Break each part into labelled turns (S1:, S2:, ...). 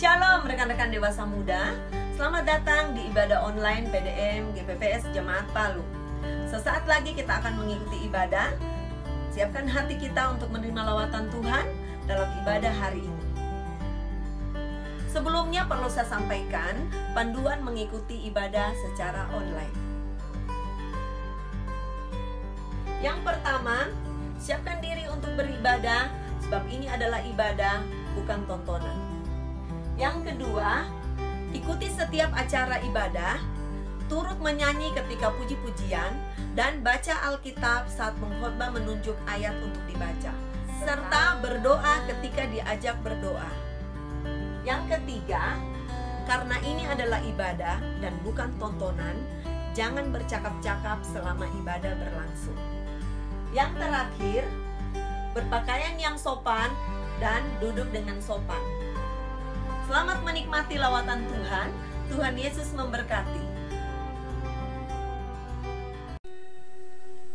S1: Shalom rekan-rekan dewasa muda, selamat datang di ibadah online PDM GPPS Jemaat Palu. Sesaat lagi kita akan mengikuti ibadah. Siapkan hati kita untuk menerima lawatan Tuhan dalam ibadah hari ini. Sebelumnya perlu saya sampaikan panduan mengikuti ibadah secara online. Yang pertama, siapkan diri untuk beribadah, sebab ini adalah ibadah, bukan tontonan. Yang kedua, ikuti setiap acara ibadah, turut menyanyi ketika puji-pujian, dan baca Alkitab saat pengkhotbah menunjuk ayat untuk dibaca, serta berdoa ketika diajak berdoa. Yang ketiga, karena ini adalah ibadah dan bukan tontonan, jangan bercakap-cakap selama ibadah berlangsung. Yang terakhir, berpakaian yang sopan dan duduk dengan sopan. Selamat menikmati lawatan Tuhan. Tuhan Yesus memberkati.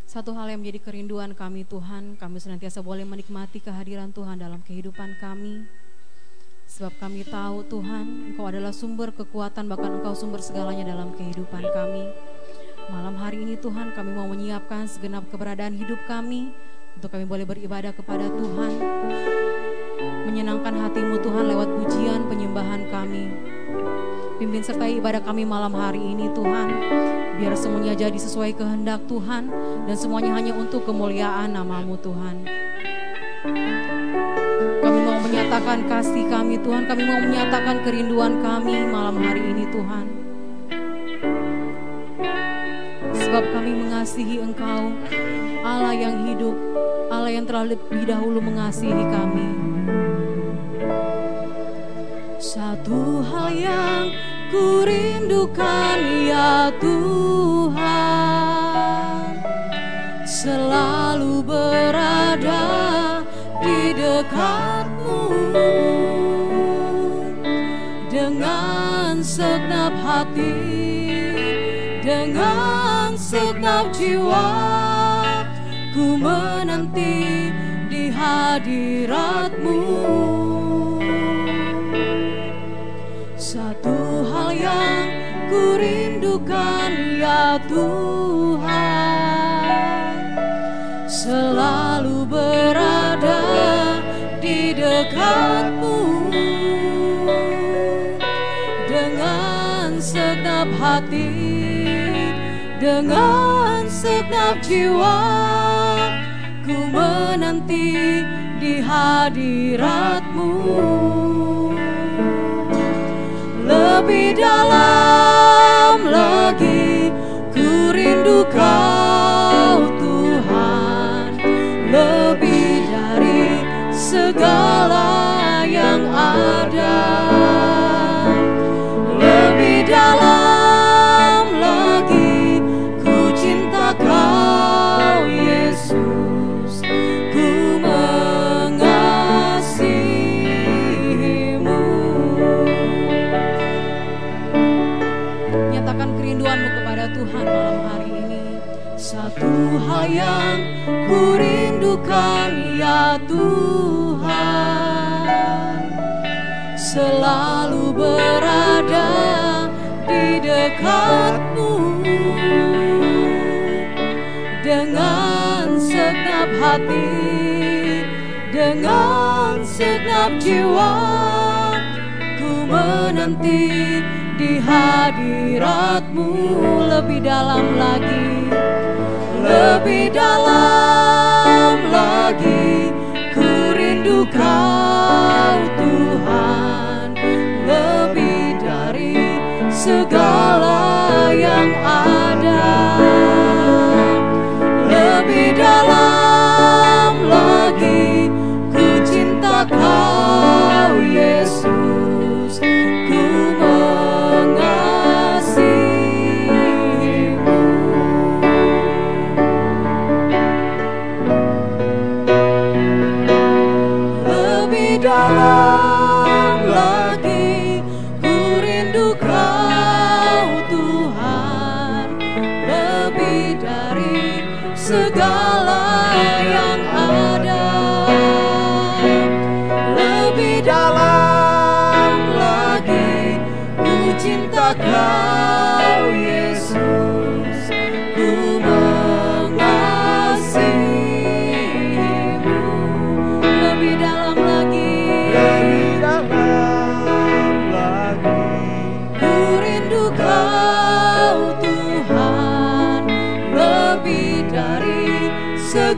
S2: Satu hal yang menjadi kerinduan kami Tuhan, kami senantiasa boleh menikmati kehadiran Tuhan dalam kehidupan kami. Sebab kami tahu Tuhan, Engkau adalah sumber kekuatan, bahkan Engkau sumber segalanya dalam kehidupan kami. Malam hari ini Tuhan, kami mau menyiapkan segenap keberadaan hidup kami untuk kami boleh beribadah kepada Tuhan, menyenangkan hati-Mu Tuhan lewat pujian penyembahan kami. Pimpin sertai ibadah kami malam hari ini Tuhan, biar semuanya jadi sesuai kehendak Tuhan, dan semuanya hanya untuk kemuliaan nama-Mu Tuhan. Kami mau menyatakan kasih kami Tuhan, kami mau menyatakan kerinduan kami malam hari ini Tuhan. Sebab kami mengasihi Engkau, Allah yang hidup, Allah yang telah lebih dahulu mengasihi kami. Satu hal yang ku rindukan ya Tuhan, selalu berada di dekat-Mu dengan segenap hati, dengan segenap jiwa. Ku menanti di hadirat-Mu. Satu hal yang ku rindukan ya Tuhan, selalu berada di dekat-Mu dengan segenap hati, dengan segenap jiwa. Ku menanti di hadirat-Mu. Lebih dalam lagi ku rindu Kau Tuhan, lebih dari segala yang ada. Lebih dalam lagi ku cinta Kau Yesus, ku mengasihi-Mu. Nyatakan kerinduanmu kepada Tuhan malam hari ini. Satu hal yang ku rindukan ya Tuhan, selalu berada di dekat-Mu dengan segenap hati, dengan segenap jiwa. Ku menanti di hadirat-Mu. Lebih dalam lagi, lebih dalam lagi ku rindu Kau Tuhan, lebih dari segala yang ada. Lebih dalam lagi ku cinta Kau Yesus, ku mengasihi-Mu. Lebih dalam lagi ku rindu Kau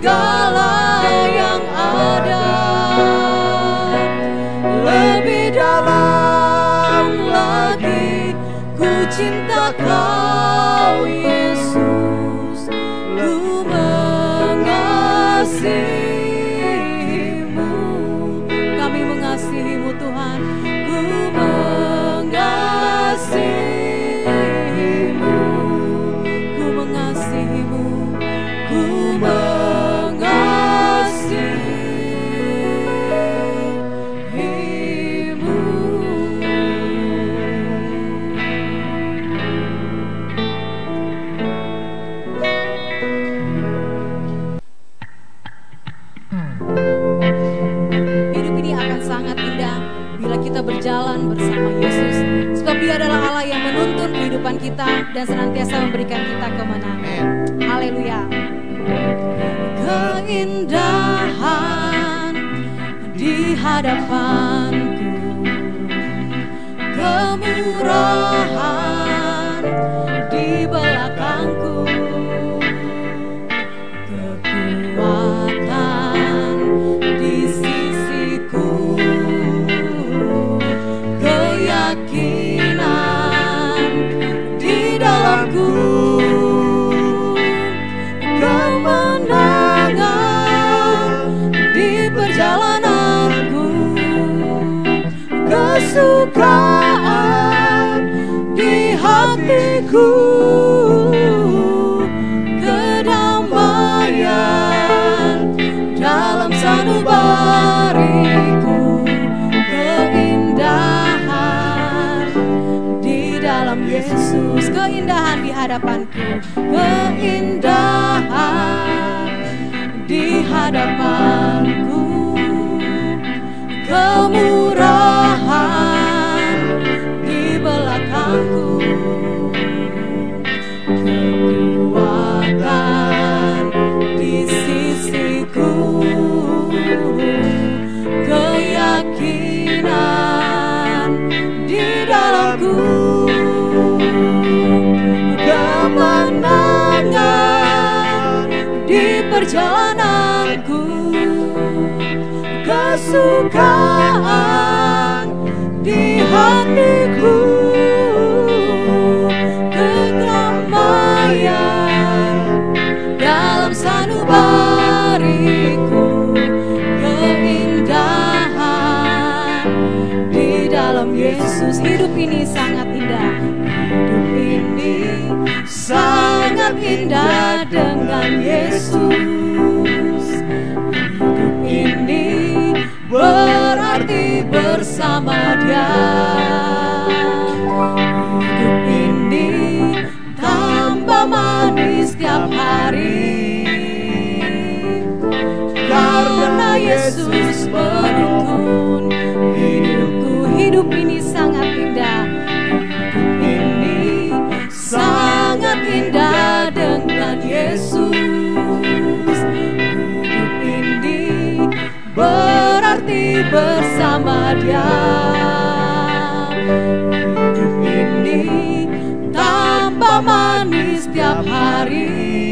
S2: segala yang ada. Lebih dalam lagi ku cinta Kau Yesus, ku mengasihi-Mu. Kami mengasihi-Mu Tuhan, ku mengasihi-Mu, ku mengasihi-Mu, ku mengasihi-Mu. Hidup ini akan sangat indah bila kita berjalan bersama Yesus, sebab Dia adalah Allah yang menuntun kehidupan kita dan senantiasa memberikan kita kemenangan. Haleluya. Keindahan di hadapanku, kemurahan di belakangku, kekuatan di sisiku, keyakinan di dalamku, kemenangan di perjalananku, kesukaan di hatiku, kedamaian dalam sanubariku, keindahan di dalam Yesus, keindahan di hadapanku, keindahan di hadapanku, kemurahan di belakangku, kekuatan di sisiku, keyakinan di dalamku, kemenangan di perjalananku, kesukaan di hatiku, kedamaian dalam sanubariku, keindahan di dalam Yesus. Hidup ini sangat indah, hidup ini sangat indah dengan Yesus. Hidup ini berarti bersama Dia. Hidup ini tambah manis setiap hari, karena Yesus menuntun hidupku. Hidup ini sangat indah, hidup ini sangat indah dengan Yesus. Hidup ini berarti bersama Dia. Hidup ini tambah manis setiap hari,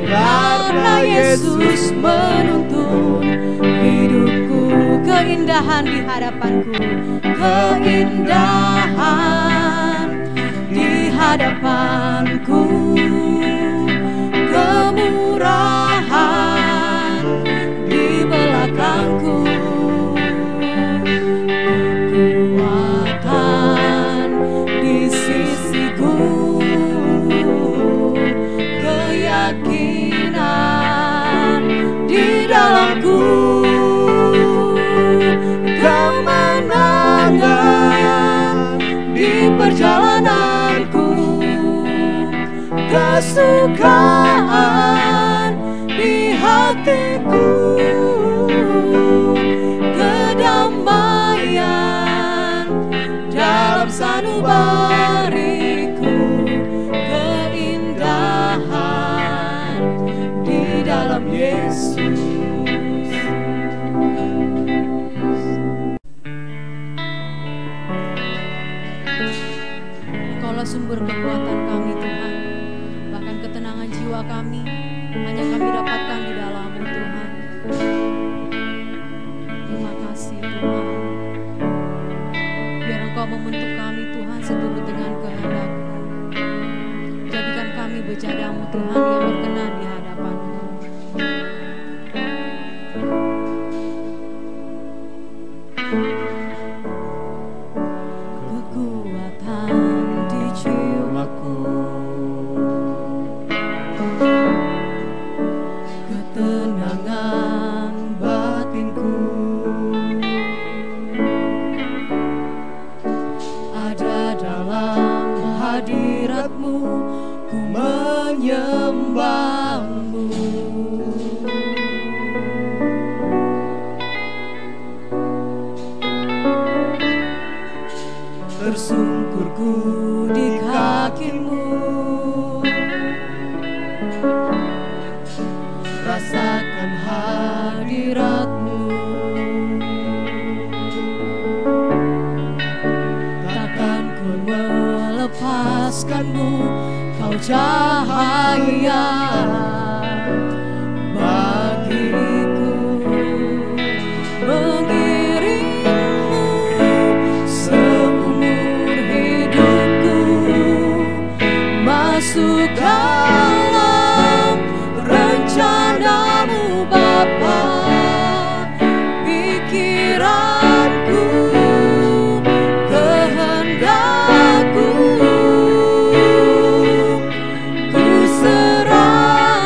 S2: karena Yesus menuntun hidupku. Keindahan di hadapanku, keindahan di hadapanku, kemurahan di belakangku, kekuatan di sisiku, keyakinan di dalamku, kemenangan di perjalananku, kesukaan di hatiku, kedamaian dalam sanubariku, keindahan di dalam Yesus. Engkaulah sumber kekuatan kami Tuhan, bahkan ketenangan jiwa kami hanya kami dapatkan di dalam-Mu Tuhan. Terima kasih Tuhan. Biar Engkau membentuk kami Tuhan seturut dengan kehendak-Mu. Jadikan kami bejadamu Tuhan yang berkenan di hadapan-Mu. Kekuatan di jiwaku, ketenangan batinku, ada dalam hadirat-Mu, ku menyembah-Mu. Tersungkurku di kaki-Mu, rasakan hadirat-Mu. Takkan ku melepaskan-Mu, Kau cahaya bagiku. Mengiring-Mu seumur hidupku, masuk dalam rencana-Mu Bapa. Pikiranku, kehendakku, ku serahkan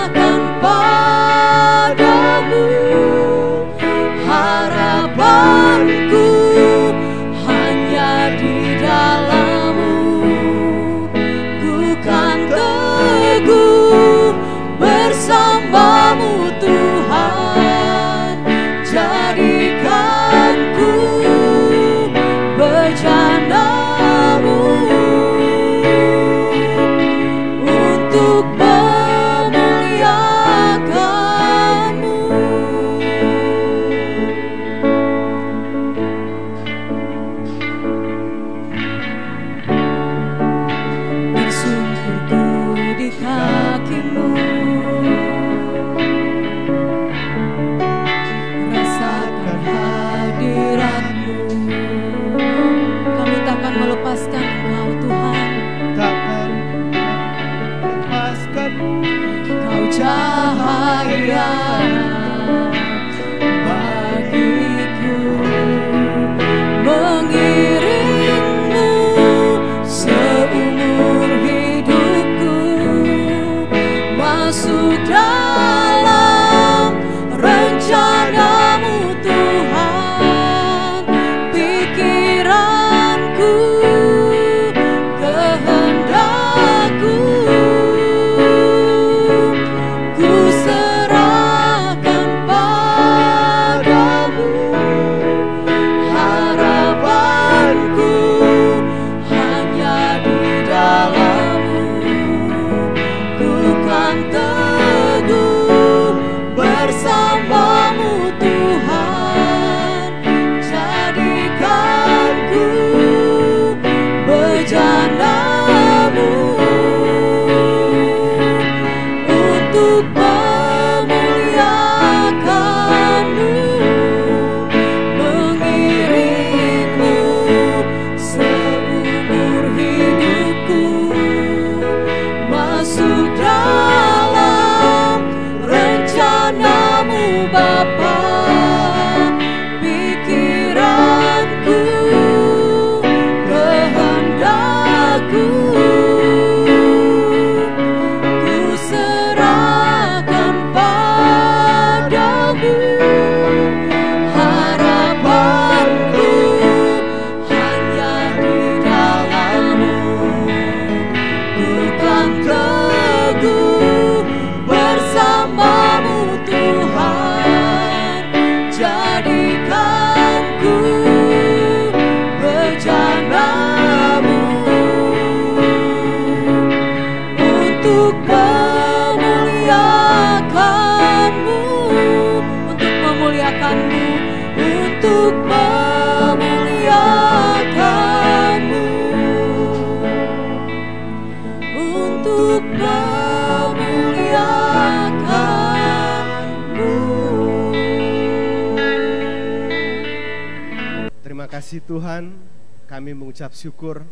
S3: Terima kasih Tuhan, kami mengucap syukur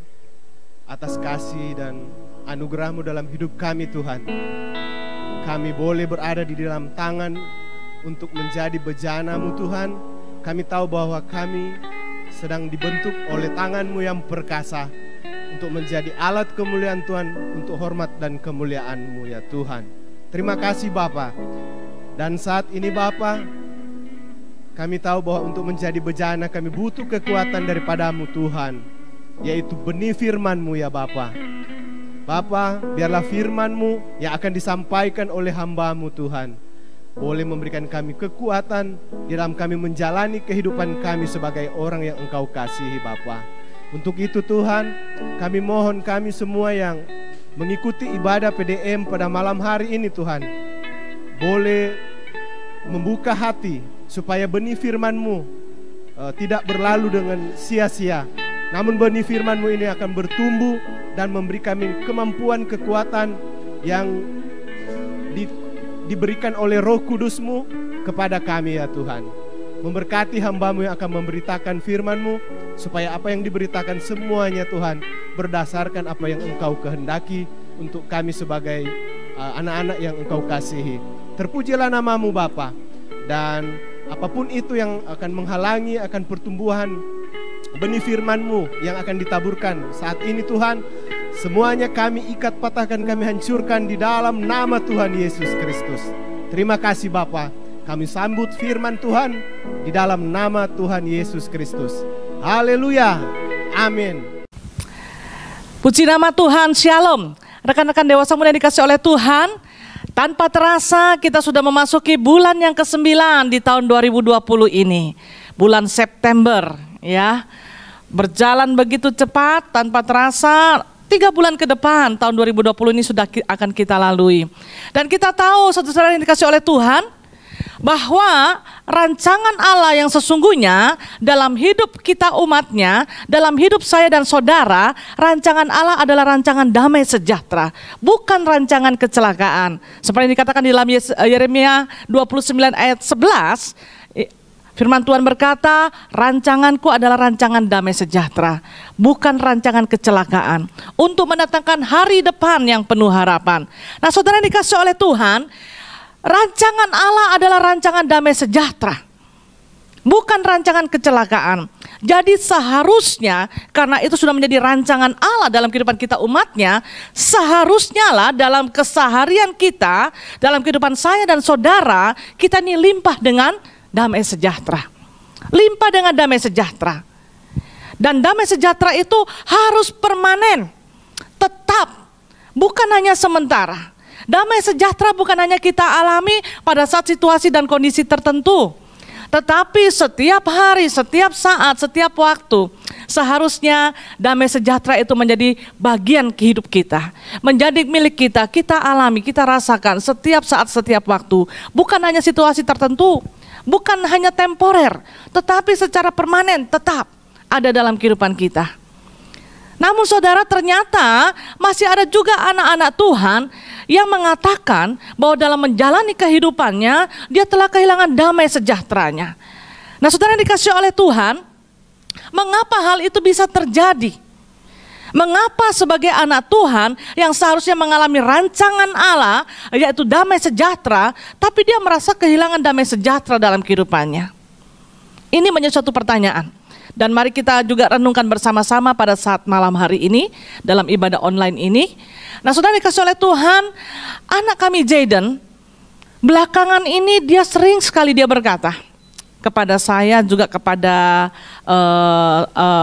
S3: atas kasih dan anugerah-Mu dalam hidup kami Tuhan. Kami boleh berada di dalam tangan untuk menjadi bejana-Mu Tuhan. Kami tahu bahwa kami sedang dibentuk oleh tangan-Mu yang perkasa untuk menjadi alat kemuliaan Tuhan, untuk hormat dan kemuliaan-Mu ya Tuhan. Terima kasih Bapa. Dan saat ini Bapa, kami tahu bahwa untuk menjadi bejana kami butuh kekuatan daripada-Mu Tuhan, yaitu benih firman-Mu ya Bapa. Bapa, biarlah firman-Mu yang akan disampaikan oleh hamba-Mu Tuhan boleh memberikan kami kekuatan di dalam kami menjalani kehidupan kami sebagai orang yang Engkau kasihi Bapa. Untuk itu Tuhan, kami mohon kami semua yang mengikuti ibadah PDM pada malam hari ini Tuhan, boleh membuka hati supaya benih firman-Mu tidak berlalu dengan sia-sia. Namun benih firman-Mu ini akan bertumbuh dan memberi kami kemampuan, kekuatan yang diberikan oleh Roh Kudus-Mu kepada kami ya Tuhan. Memberkati hamba-Mu yang akan memberitakan firman-Mu, supaya apa yang diberitakan semuanya Tuhan berdasarkan apa yang Engkau kehendaki untuk kami sebagai anak-anak yang Engkau kasihi. Terpujilah nama-Mu Bapa. Dan apapun itu yang akan menghalangi akan pertumbuhan benih firman-Mu yang akan ditaburkan saat ini Tuhan, semuanya kami ikat, patahkan, kami hancurkan di dalam nama Tuhan Yesus Kristus. Terima kasih Bapa. Kami sambut firman Tuhan di dalam nama Tuhan Yesus Kristus. Haleluya. Amin.
S4: Puji nama Tuhan. Shalom. Rekan-rekan dewasa muda yang dikasih oleh Tuhan, tanpa terasa kita sudah memasuki bulan yang ke-9 di tahun 2020 ini. Bulan September ya. Berjalan begitu cepat, tanpa terasa 3 bulan ke depan tahun 2020 ini sudah akan kita lalui. Dan kita tahu saudara-saudara yang dikasih oleh Tuhan, bahwa rancangan Allah yang sesungguhnya dalam hidup kita umatnya, dalam hidup saya dan saudara, rancangan Allah adalah rancangan damai sejahtera, bukan rancangan kecelakaan. Seperti yang dikatakan di dalam Yeremia 29 ayat 11, firman Tuhan berkata, rancanganku adalah rancangan damai sejahtera, bukan rancangan kecelakaan, untuk mendatangkan hari depan yang penuh harapan. Nah saudara yang dikasih oleh Tuhan, rancangan Allah adalah rancangan damai sejahtera, bukan rancangan kecelakaan. Jadi seharusnya, karena itu sudah menjadi rancangan Allah dalam kehidupan kita umatnya, seharusnya lah dalam keseharian kita, dalam kehidupan saya dan saudara, kita ini limpah dengan damai sejahtera. Limpah dengan damai sejahtera. Dan damai sejahtera itu harus permanen, tetap, bukan hanya sementara. Damai sejahtera bukan hanya kita alami pada saat situasi dan kondisi tertentu, tetapi setiap hari, setiap saat, setiap waktu, seharusnya damai sejahtera itu menjadi bagian hidup kita, menjadi milik kita, kita alami, kita rasakan setiap saat, setiap waktu. Bukan hanya situasi tertentu, bukan hanya temporer, tetapi secara permanen tetap ada dalam kehidupan kita. Namun saudara, ternyata masih ada juga anak-anak Tuhan yang mengatakan bahwa dalam menjalani kehidupannya dia telah kehilangan damai sejahteranya. Nah saudara yang dikasih oleh Tuhan, mengapa hal itu bisa terjadi? Mengapa sebagai anak Tuhan yang seharusnya mengalami rancangan Allah, yaitu damai sejahtera, tapi dia merasa kehilangan damai sejahtera dalam kehidupannya? Ini menjadi suatu pertanyaan. Dan mari kita juga renungkan bersama-sama pada saat malam hari ini dalam ibadah online ini. Nah saudara dikasih oleh Tuhan, anak kami Jaden, belakangan ini dia sering sekali dia berkata kepada saya, juga kepada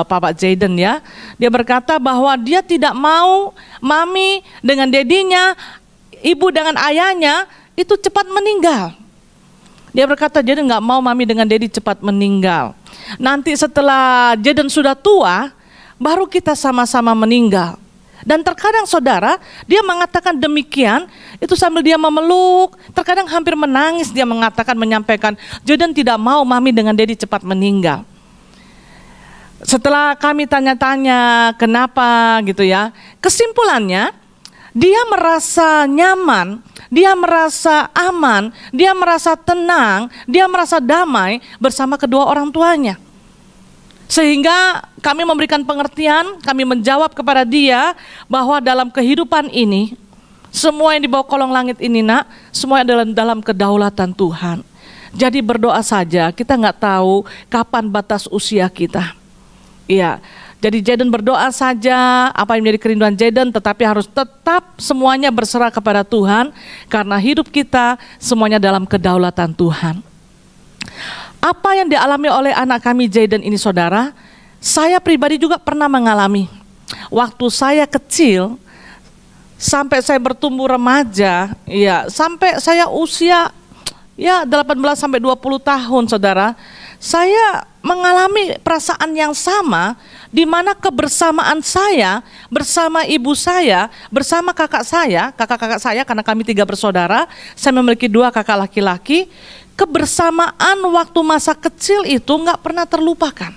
S4: Papa Jaden ya. Dia berkata bahwa dia tidak mau mami dengan dedinya, ibu dengan ayahnya itu cepat meninggal. Dia berkata Jaden nggak mau mami dengan dedi cepat meninggal. Nanti setelah Jaden sudah tua, baru kita sama-sama meninggal. Dan terkadang saudara, dia mengatakan demikian, itu sambil dia memeluk, terkadang hampir menangis dia mengatakan, menyampaikan, Jaden tidak mau mami dengan dedi cepat meninggal. Setelah kami tanya-tanya kenapa gitu ya, kesimpulannya dia merasa nyaman, dia merasa aman, dia merasa tenang, dia merasa damai bersama kedua orang tuanya. Sehingga kami memberikan pengertian, kami menjawab kepada dia bahwa dalam kehidupan ini, semua yang di bawah kolong langit ini nak, semua adalah dalam kedaulatan Tuhan. Jadi berdoa saja, kita nggak tahu kapan batas usia kita. Iya, jadi Jaden berdoa saja apa yang menjadi kerinduan Jaden, tetapi harus tetap semuanya berserah kepada Tuhan, karena hidup kita semuanya dalam kedaulatan Tuhan. Apa yang dialami oleh anak kami Jaden ini saudara, saya pribadi juga pernah mengalami. Waktu saya kecil, sampai saya bertumbuh remaja, ya sampai saya usia 18 sampai 20 tahun saudara, saya mengalami perasaan yang sama, di mana kebersamaan saya bersama ibu saya, bersama kakak saya, karena kami 3 bersaudara, saya memiliki 2 kakak laki-laki. Kebersamaan waktu masa kecil itu nggak pernah terlupakan.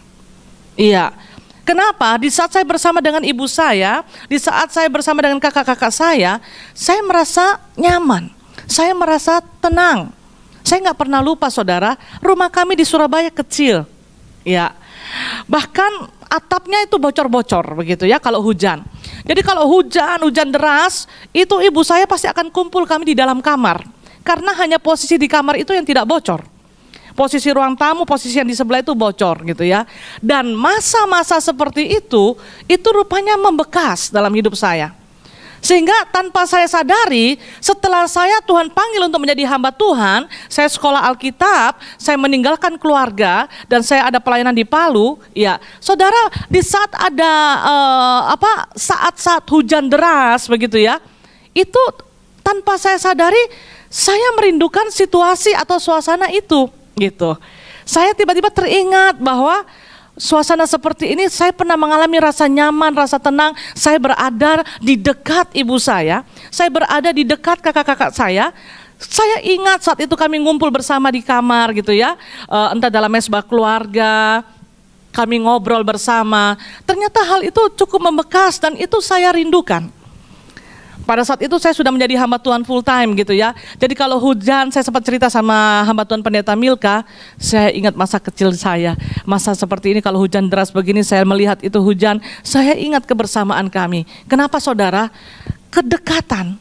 S4: Iya. Kenapa? Di saat saya bersama dengan ibu saya, di saat saya bersama dengan kakak-kakak saya merasa nyaman, saya merasa tenang. Saya nggak pernah lupa saudara, rumah kami di Surabaya kecil. Ya. Bahkan atapnya itu bocor-bocor begitu ya kalau hujan. Jadi kalau hujan deras, itu ibu saya pasti akan kumpul kami di dalam kamar. Karena hanya posisi di kamar itu yang tidak bocor. Posisi ruang tamu, posisi yang di sebelah itu bocor gitu ya. Dan masa-masa seperti itu rupanya membekas dalam hidup saya. Sehingga tanpa saya sadari, setelah saya Tuhan panggil untuk menjadi hamba Tuhan, saya sekolah Alkitab, saya meninggalkan keluarga, dan saya ada pelayanan di Palu. Ya, saudara, di saat ada saat-saat hujan deras begitu ya, itu tanpa saya sadari, saya merindukan situasi atau suasana itu, gitu. Saya tiba-tiba teringat bahwa suasana seperti ini saya pernah mengalami rasa nyaman, rasa tenang. Saya berada di dekat ibu saya berada di dekat kakak-kakak saya. Saya ingat saat itu kami ngumpul bersama di kamar gitu ya, entah dalam mesbah keluarga, kami ngobrol bersama. Ternyata hal itu cukup membekas dan itu saya rindukan. Pada saat itu saya sudah menjadi hamba Tuhan full time gitu ya. Jadi kalau hujan, saya sempat cerita sama hamba Tuhan Pendeta Milka, saya ingat masa kecil saya. Masa seperti ini kalau hujan deras begini, saya melihat itu hujan, saya ingat kebersamaan kami. Kenapa saudara? Kedekatan.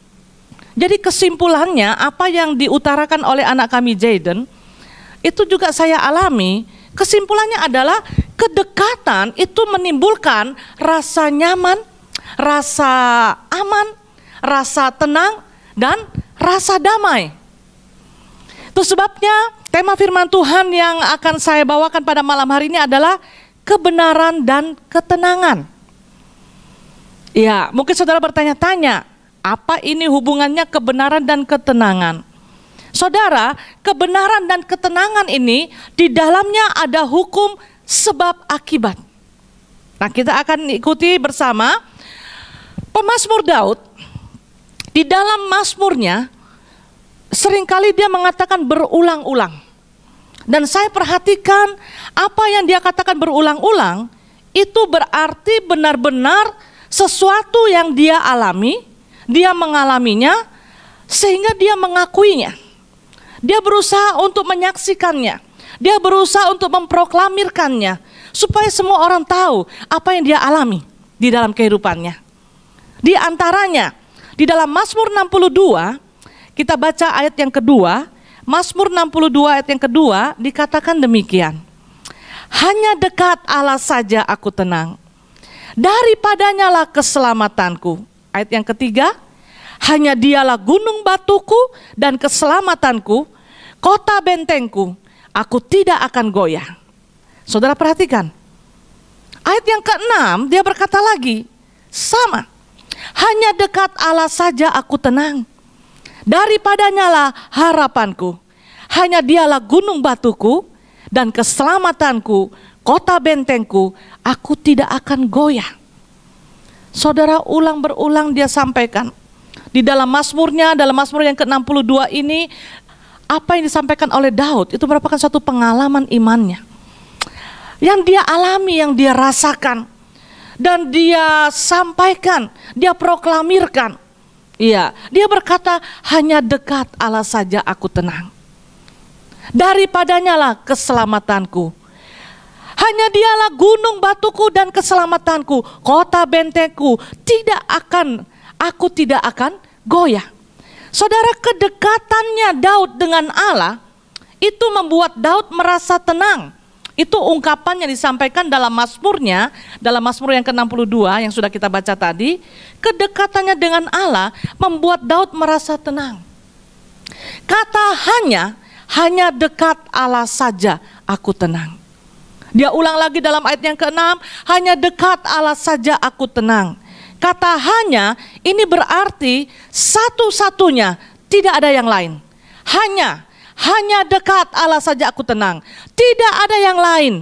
S4: Jadi kesimpulannya apa yang diutarakan oleh anak kami Jaden, itu juga saya alami. Kesimpulannya adalah kedekatan itu menimbulkan rasa nyaman, rasa aman, rasa tenang, dan rasa damai. Itu sebabnya tema firman Tuhan yang akan saya bawakan pada malam hari ini adalah kebenaran dan ketenangan. Ya, mungkin saudara bertanya-tanya, apa ini hubungannya kebenaran dan ketenangan? Saudara, kebenaran dan ketenangan ini di dalamnya ada hukum sebab akibat. Nah, kita akan ikuti bersama pemazmur Daud. Di dalam mazmurnya, seringkali dia mengatakan berulang-ulang. Dan saya perhatikan apa yang dia katakan berulang-ulang, itu berarti benar-benar sesuatu yang dia alami, dia mengalaminya, sehingga dia mengakuinya. Dia berusaha untuk menyaksikannya, dia berusaha untuk memproklamirkannya, supaya semua orang tahu apa yang dia alami di dalam kehidupannya. Di antaranya, di dalam Mazmur 62, kita baca ayat yang kedua, Mazmur 62 ayat yang kedua dikatakan demikian. Hanya dekat Allah saja aku tenang, daripadanya lah keselamatanku. Ayat yang ketiga, hanya dialah gunung batuku dan keselamatanku, kota bentengku, aku tidak akan goyah. Saudara perhatikan, ayat yang keenam dia berkata lagi, sama. Hanya dekat Allah saja aku tenang, daripadanya lah harapanku. Hanya dialah gunung batuku dan keselamatanku, kota bentengku, aku tidak akan goyah. Saudara, ulang berulang dia sampaikan. Di dalam mazmurnya, dalam mazmur yang ke-62 ini, apa yang disampaikan oleh Daud itu merupakan satu pengalaman imannya. Yang dia alami, yang dia rasakan. Dan dia sampaikan, dia proklamirkan. Iya, dia berkata, hanya dekat Allah saja aku tenang, daripadanya lah keselamatanku. Hanya dialah gunung batuku dan keselamatanku, kota bentengku, aku tidak akan goyah. Saudara, kedekatannya Daud dengan Allah itu membuat Daud merasa tenang. Itu ungkapan yang disampaikan dalam Mazmurnya, dalam Mazmur yang ke-62 yang sudah kita baca tadi. Kedekatannya dengan Allah membuat Daud merasa tenang. Kata hanya dekat Allah saja aku tenang. Dia ulang lagi dalam ayat yang ke-6, hanya dekat Allah saja aku tenang. Kata hanya ini berarti satu-satunya, tidak ada yang lain. Hanya dekat Allah saja aku tenang. Tidak ada yang lain.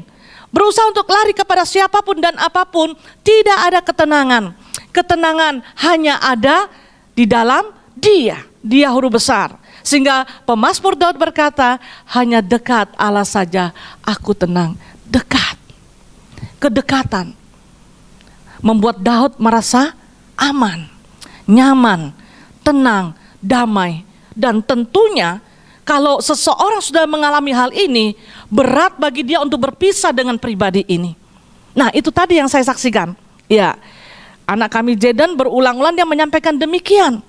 S4: Berusaha untuk lari kepada siapapun dan apapun, tidak ada ketenangan. Ketenangan hanya ada di dalam Dia. Dia huruf besar. Sehingga pemazmur Daud berkata, hanya dekat Allah saja aku tenang. Dekat. Kedekatan membuat Daud merasa aman, nyaman, tenang, damai. Dan tentunya kalau seseorang sudah mengalami hal ini, berat bagi dia untuk berpisah dengan pribadi ini. Nah, itu tadi yang saya saksikan. Ya, anak kami Jaden berulang-ulang dia menyampaikan demikian.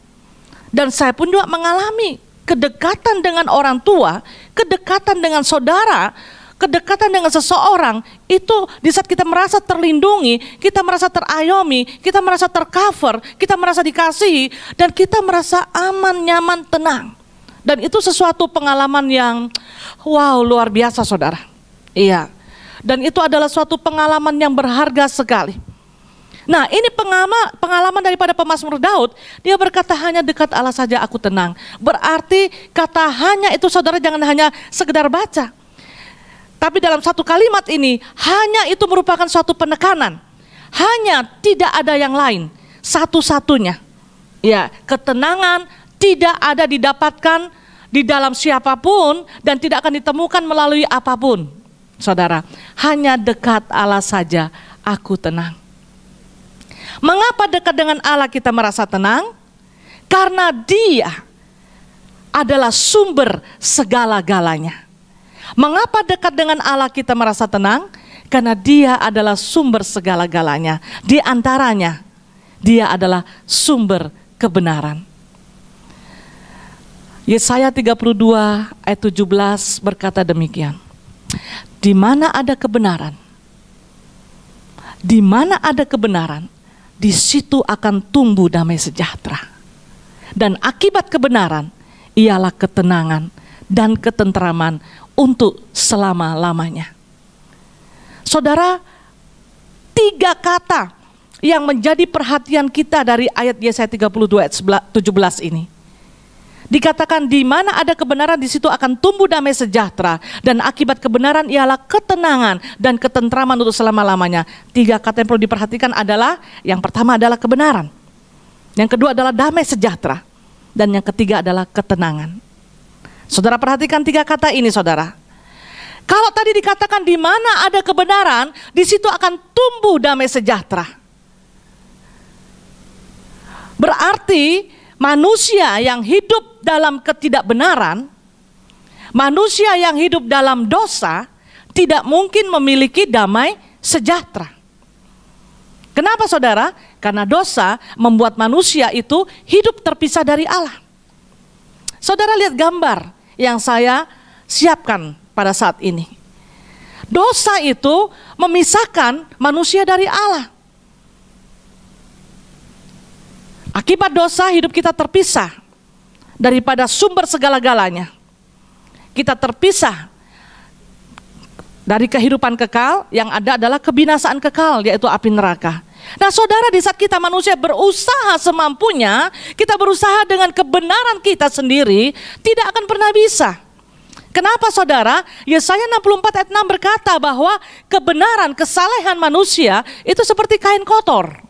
S4: Dan saya pun juga mengalami kedekatan dengan orang tua, kedekatan dengan saudara, kedekatan dengan seseorang, itu di saat kita merasa terlindungi, kita merasa terayomi, kita merasa tercover, kita merasa dikasihi, dan kita merasa aman, nyaman, tenang. Dan itu sesuatu pengalaman yang wow, luar biasa saudara. Iya. Dan itu adalah suatu pengalaman yang berharga sekali. Nah, ini pengalaman daripada pemazmur Daud. Dia berkata hanya dekat Allah saja aku tenang. Berarti kata hanya itu saudara jangan hanya sekedar baca. Tapi dalam satu kalimat ini, hanya itu merupakan suatu penekanan. Hanya, tidak ada yang lain. Satu-satunya. Ya, ketenangan tidak ada didapatkan di dalam siapapun dan tidak akan ditemukan melalui apapun. Saudara, hanya dekat Allah saja aku tenang. Mengapa dekat dengan Allah kita merasa tenang? Karena Dia adalah sumber segala-galanya. Mengapa dekat dengan Allah kita merasa tenang? Karena Dia adalah sumber segala-galanya. Di antaranya, Dia adalah sumber kebenaran. Yesaya 32 ayat 17 berkata demikian. Di mana ada kebenaran? Di mana ada kebenaran, di situ akan tumbuh damai sejahtera. Dan akibat kebenaran ialah ketenangan dan ketentraman untuk selama-lamanya. Saudara, 3 kata yang menjadi perhatian kita dari ayat Yesaya 32 ayat 17 ini. Dikatakan di mana ada kebenaran di situ akan tumbuh damai sejahtera, dan akibat kebenaran ialah ketenangan dan ketentraman untuk selama-lamanya. 3 kata yang perlu diperhatikan adalah, yang pertama adalah kebenaran, yang kedua adalah damai sejahtera, dan yang ketiga adalah ketenangan. Saudara perhatikan 3 kata ini saudara. Kalau tadi dikatakan di mana ada kebenaran, di situ akan tumbuh damai sejahtera. Berarti manusia yang hidup dalam ketidakbenaran, manusia yang hidup dalam dosa, tidak mungkin memiliki damai sejahtera. Kenapa saudara? Karena dosa membuat manusia itu hidup terpisah dari Allah. Saudara lihat gambar yang saya siapkan pada saat ini. Dosa itu memisahkan manusia dari Allah. Akibat dosa hidup kita terpisah daripada sumber segala-galanya. Kita terpisah dari kehidupan kekal, yang ada adalah kebinasaan kekal, yaitu api neraka. Nah saudara, di saat kita manusia berusaha semampunya, kita berusaha dengan kebenaran kita sendiri, tidak akan pernah bisa. Kenapa saudara? Yesaya 64 ayat 6 berkata bahwa kebenaran, kesalehan manusia itu seperti kain kotor.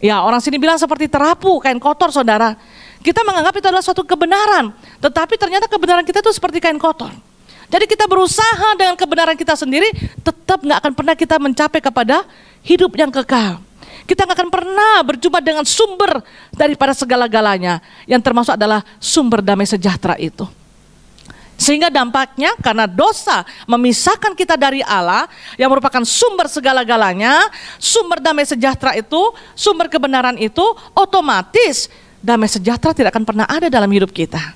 S4: Ya, orang sini bilang seperti terapu, kain kotor saudara. Kita menganggap itu adalah suatu kebenaran, tetapi ternyata kebenaran kita itu seperti kain kotor. Jadi kita berusaha dengan kebenaran kita sendiri, tetap gak akan pernah kita mencapai kepada hidup yang kekal. Kita gak akan pernah berjumpa dengan sumber daripada segala-galanya, yang termasuk adalah sumber damai sejahtera itu. Sehingga dampaknya karena dosa memisahkan kita dari Allah yang merupakan sumber segala-galanya, sumber damai sejahtera itu, sumber kebenaran itu, otomatis damai sejahtera tidak akan pernah ada dalam hidup kita.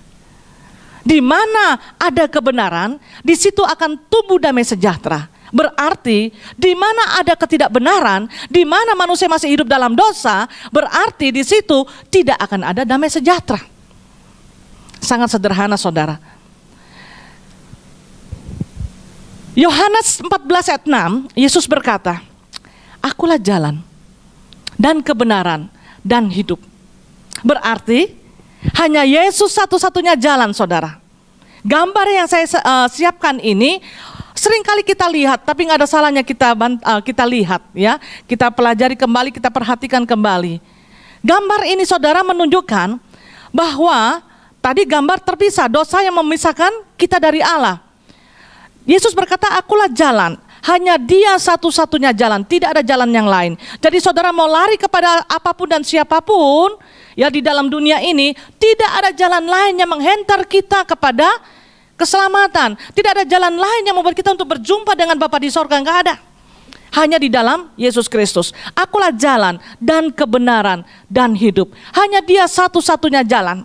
S4: Di mana ada kebenaran, di situ akan tumbuh damai sejahtera. Berarti di mana ada ketidakbenaran, di mana manusia masih hidup dalam dosa, berarti di situ tidak akan ada damai sejahtera. Sangat sederhana, saudara. Yohanes 14 ayat 6, Yesus berkata, "Akulah jalan dan kebenaran dan hidup." Berarti hanya Yesus satu-satunya jalan, saudara. Gambar yang saya siapkan ini seringkali kita lihat, tapi nggak ada salahnya kita lihat, ya. Kita pelajari kembali, kita perhatikan kembali. Gambar ini, saudara, menunjukkan bahwa tadi gambar terpisah, dosa yang memisahkan kita dari Allah. Yesus berkata, "Akulah jalan." Hanya Dia satu-satunya jalan, tidak ada jalan yang lain. Jadi saudara mau lari kepada apapun dan siapapun, ya di dalam dunia ini, tidak ada jalan lain yang menghantar kita kepada keselamatan. Tidak ada jalan lain yang membuat kita untuk berjumpa dengan Bapa di sorga, enggak ada. Hanya di dalam Yesus Kristus. Akulah jalan dan kebenaran dan hidup. Hanya Dia satu-satunya jalan.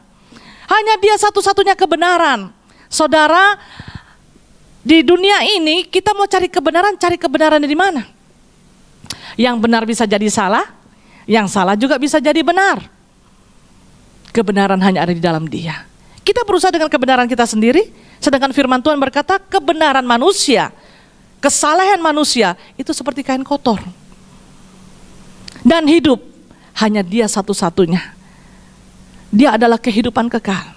S4: Hanya Dia satu-satunya kebenaran. Saudara, di dunia ini kita mau cari kebenaran di mana? Yang benar bisa jadi salah, yang salah juga bisa jadi benar. Kebenaran hanya ada di dalam Dia. Kita berusaha dengan kebenaran kita sendiri, sedangkan firman Tuhan berkata kebenaran manusia, kesalahan manusia itu seperti kain kotor. Dan hidup hanya Dia satu-satunya. Dia adalah kehidupan kekal.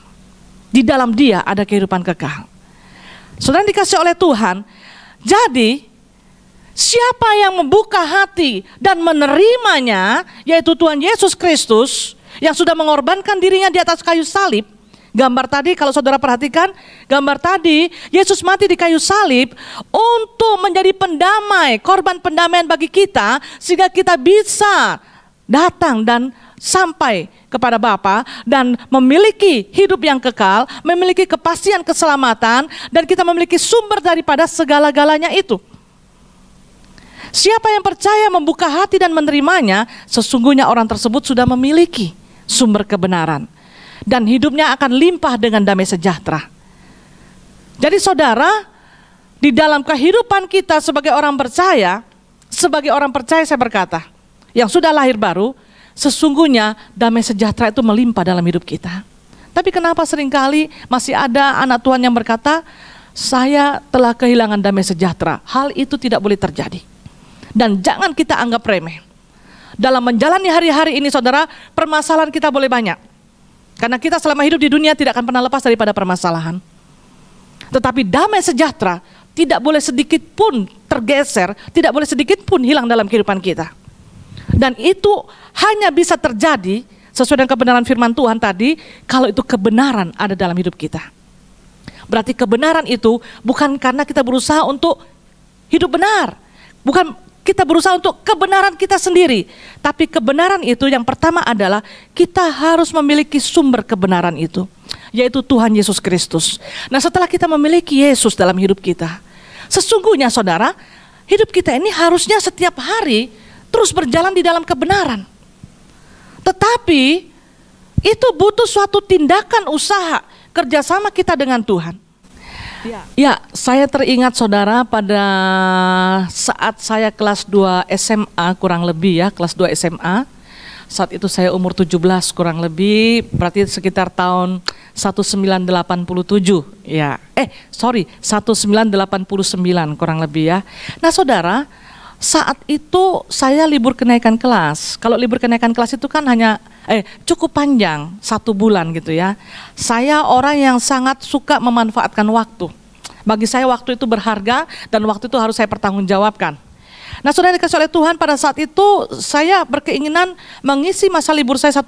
S4: Di dalam Dia ada kehidupan kekal. Saudara dikasih oleh Tuhan, jadi siapa yang membuka hati dan menerimanya, yaitu Tuhan Yesus Kristus yang sudah mengorbankan dirinya di atas kayu salib. Gambar tadi, kalau saudara perhatikan, gambar tadi Yesus mati di kayu salib untuk menjadi pendamai, korban pendamaian bagi kita, sehingga kita bisa datang dan sampai kepada Bapa dan memiliki hidup yang kekal, memiliki kepastian keselamatan, dan kita memiliki sumber daripada segala-galanya itu. Siapa yang percaya, membuka hati dan menerimanya, sesungguhnya orang tersebut sudah memiliki sumber kebenaran dan hidupnya akan limpah dengan damai sejahtera. Jadi saudara, di dalam kehidupan kita sebagai orang percaya saya berkata, yang sudah lahir baru, sesungguhnya damai sejahtera itu melimpah dalam hidup kita. Tapi kenapa seringkali masih ada anak Tuhan yang berkata, "Saya telah kehilangan damai sejahtera." Hal itu tidak boleh terjadi. Dan jangan kita anggap remeh. Dalam menjalani hari-hari ini, saudara, permasalahan kita boleh banyak. Karena kita selama hidup di dunia tidak akan pernah lepas daripada permasalahan. Tetapi damai sejahtera tidak boleh sedikit pun tergeser, tidak boleh sedikit pun hilang dalam kehidupan kita. Dan itu hanya bisa terjadi sesuai dengan kebenaran firman Tuhan tadi, kalau itu kebenaran ada dalam hidup kita. Berarti kebenaran itu bukan karena kita berusaha untuk hidup benar, bukan kita berusaha untuk kebenaran kita sendiri, tapi kebenaran itu yang pertama adalah kita harus memiliki sumber kebenaran itu, yaitu Tuhan Yesus Kristus. Nah, setelah kita memiliki Yesus dalam hidup kita, sesungguhnya saudara, hidup kita ini harusnya setiap hari terus berjalan di dalam kebenaran. Tetapi itu butuh suatu tindakan usaha, kerjasama kita dengan Tuhan. Ya, saya teringat saudara pada saat saya kelas 2 SMA kurang lebih ya, kelas 2 SMA. Saat itu saya umur 17 kurang lebih, berarti sekitar tahun 1987 ya. 1989 kurang lebih ya. Nah saudara, saat itu saya libur kenaikan kelas. Kalau libur kenaikan kelas itu kan hanya cukup panjang, 1 bulan gitu ya. Saya orang yang sangat suka memanfaatkan waktu. Bagi saya waktu itu berharga dan waktu itu harus saya pertanggungjawabkan. Nah saudara dikasih oleh Tuhan, pada saat itu saya berkeinginan mengisi masa libur saya 1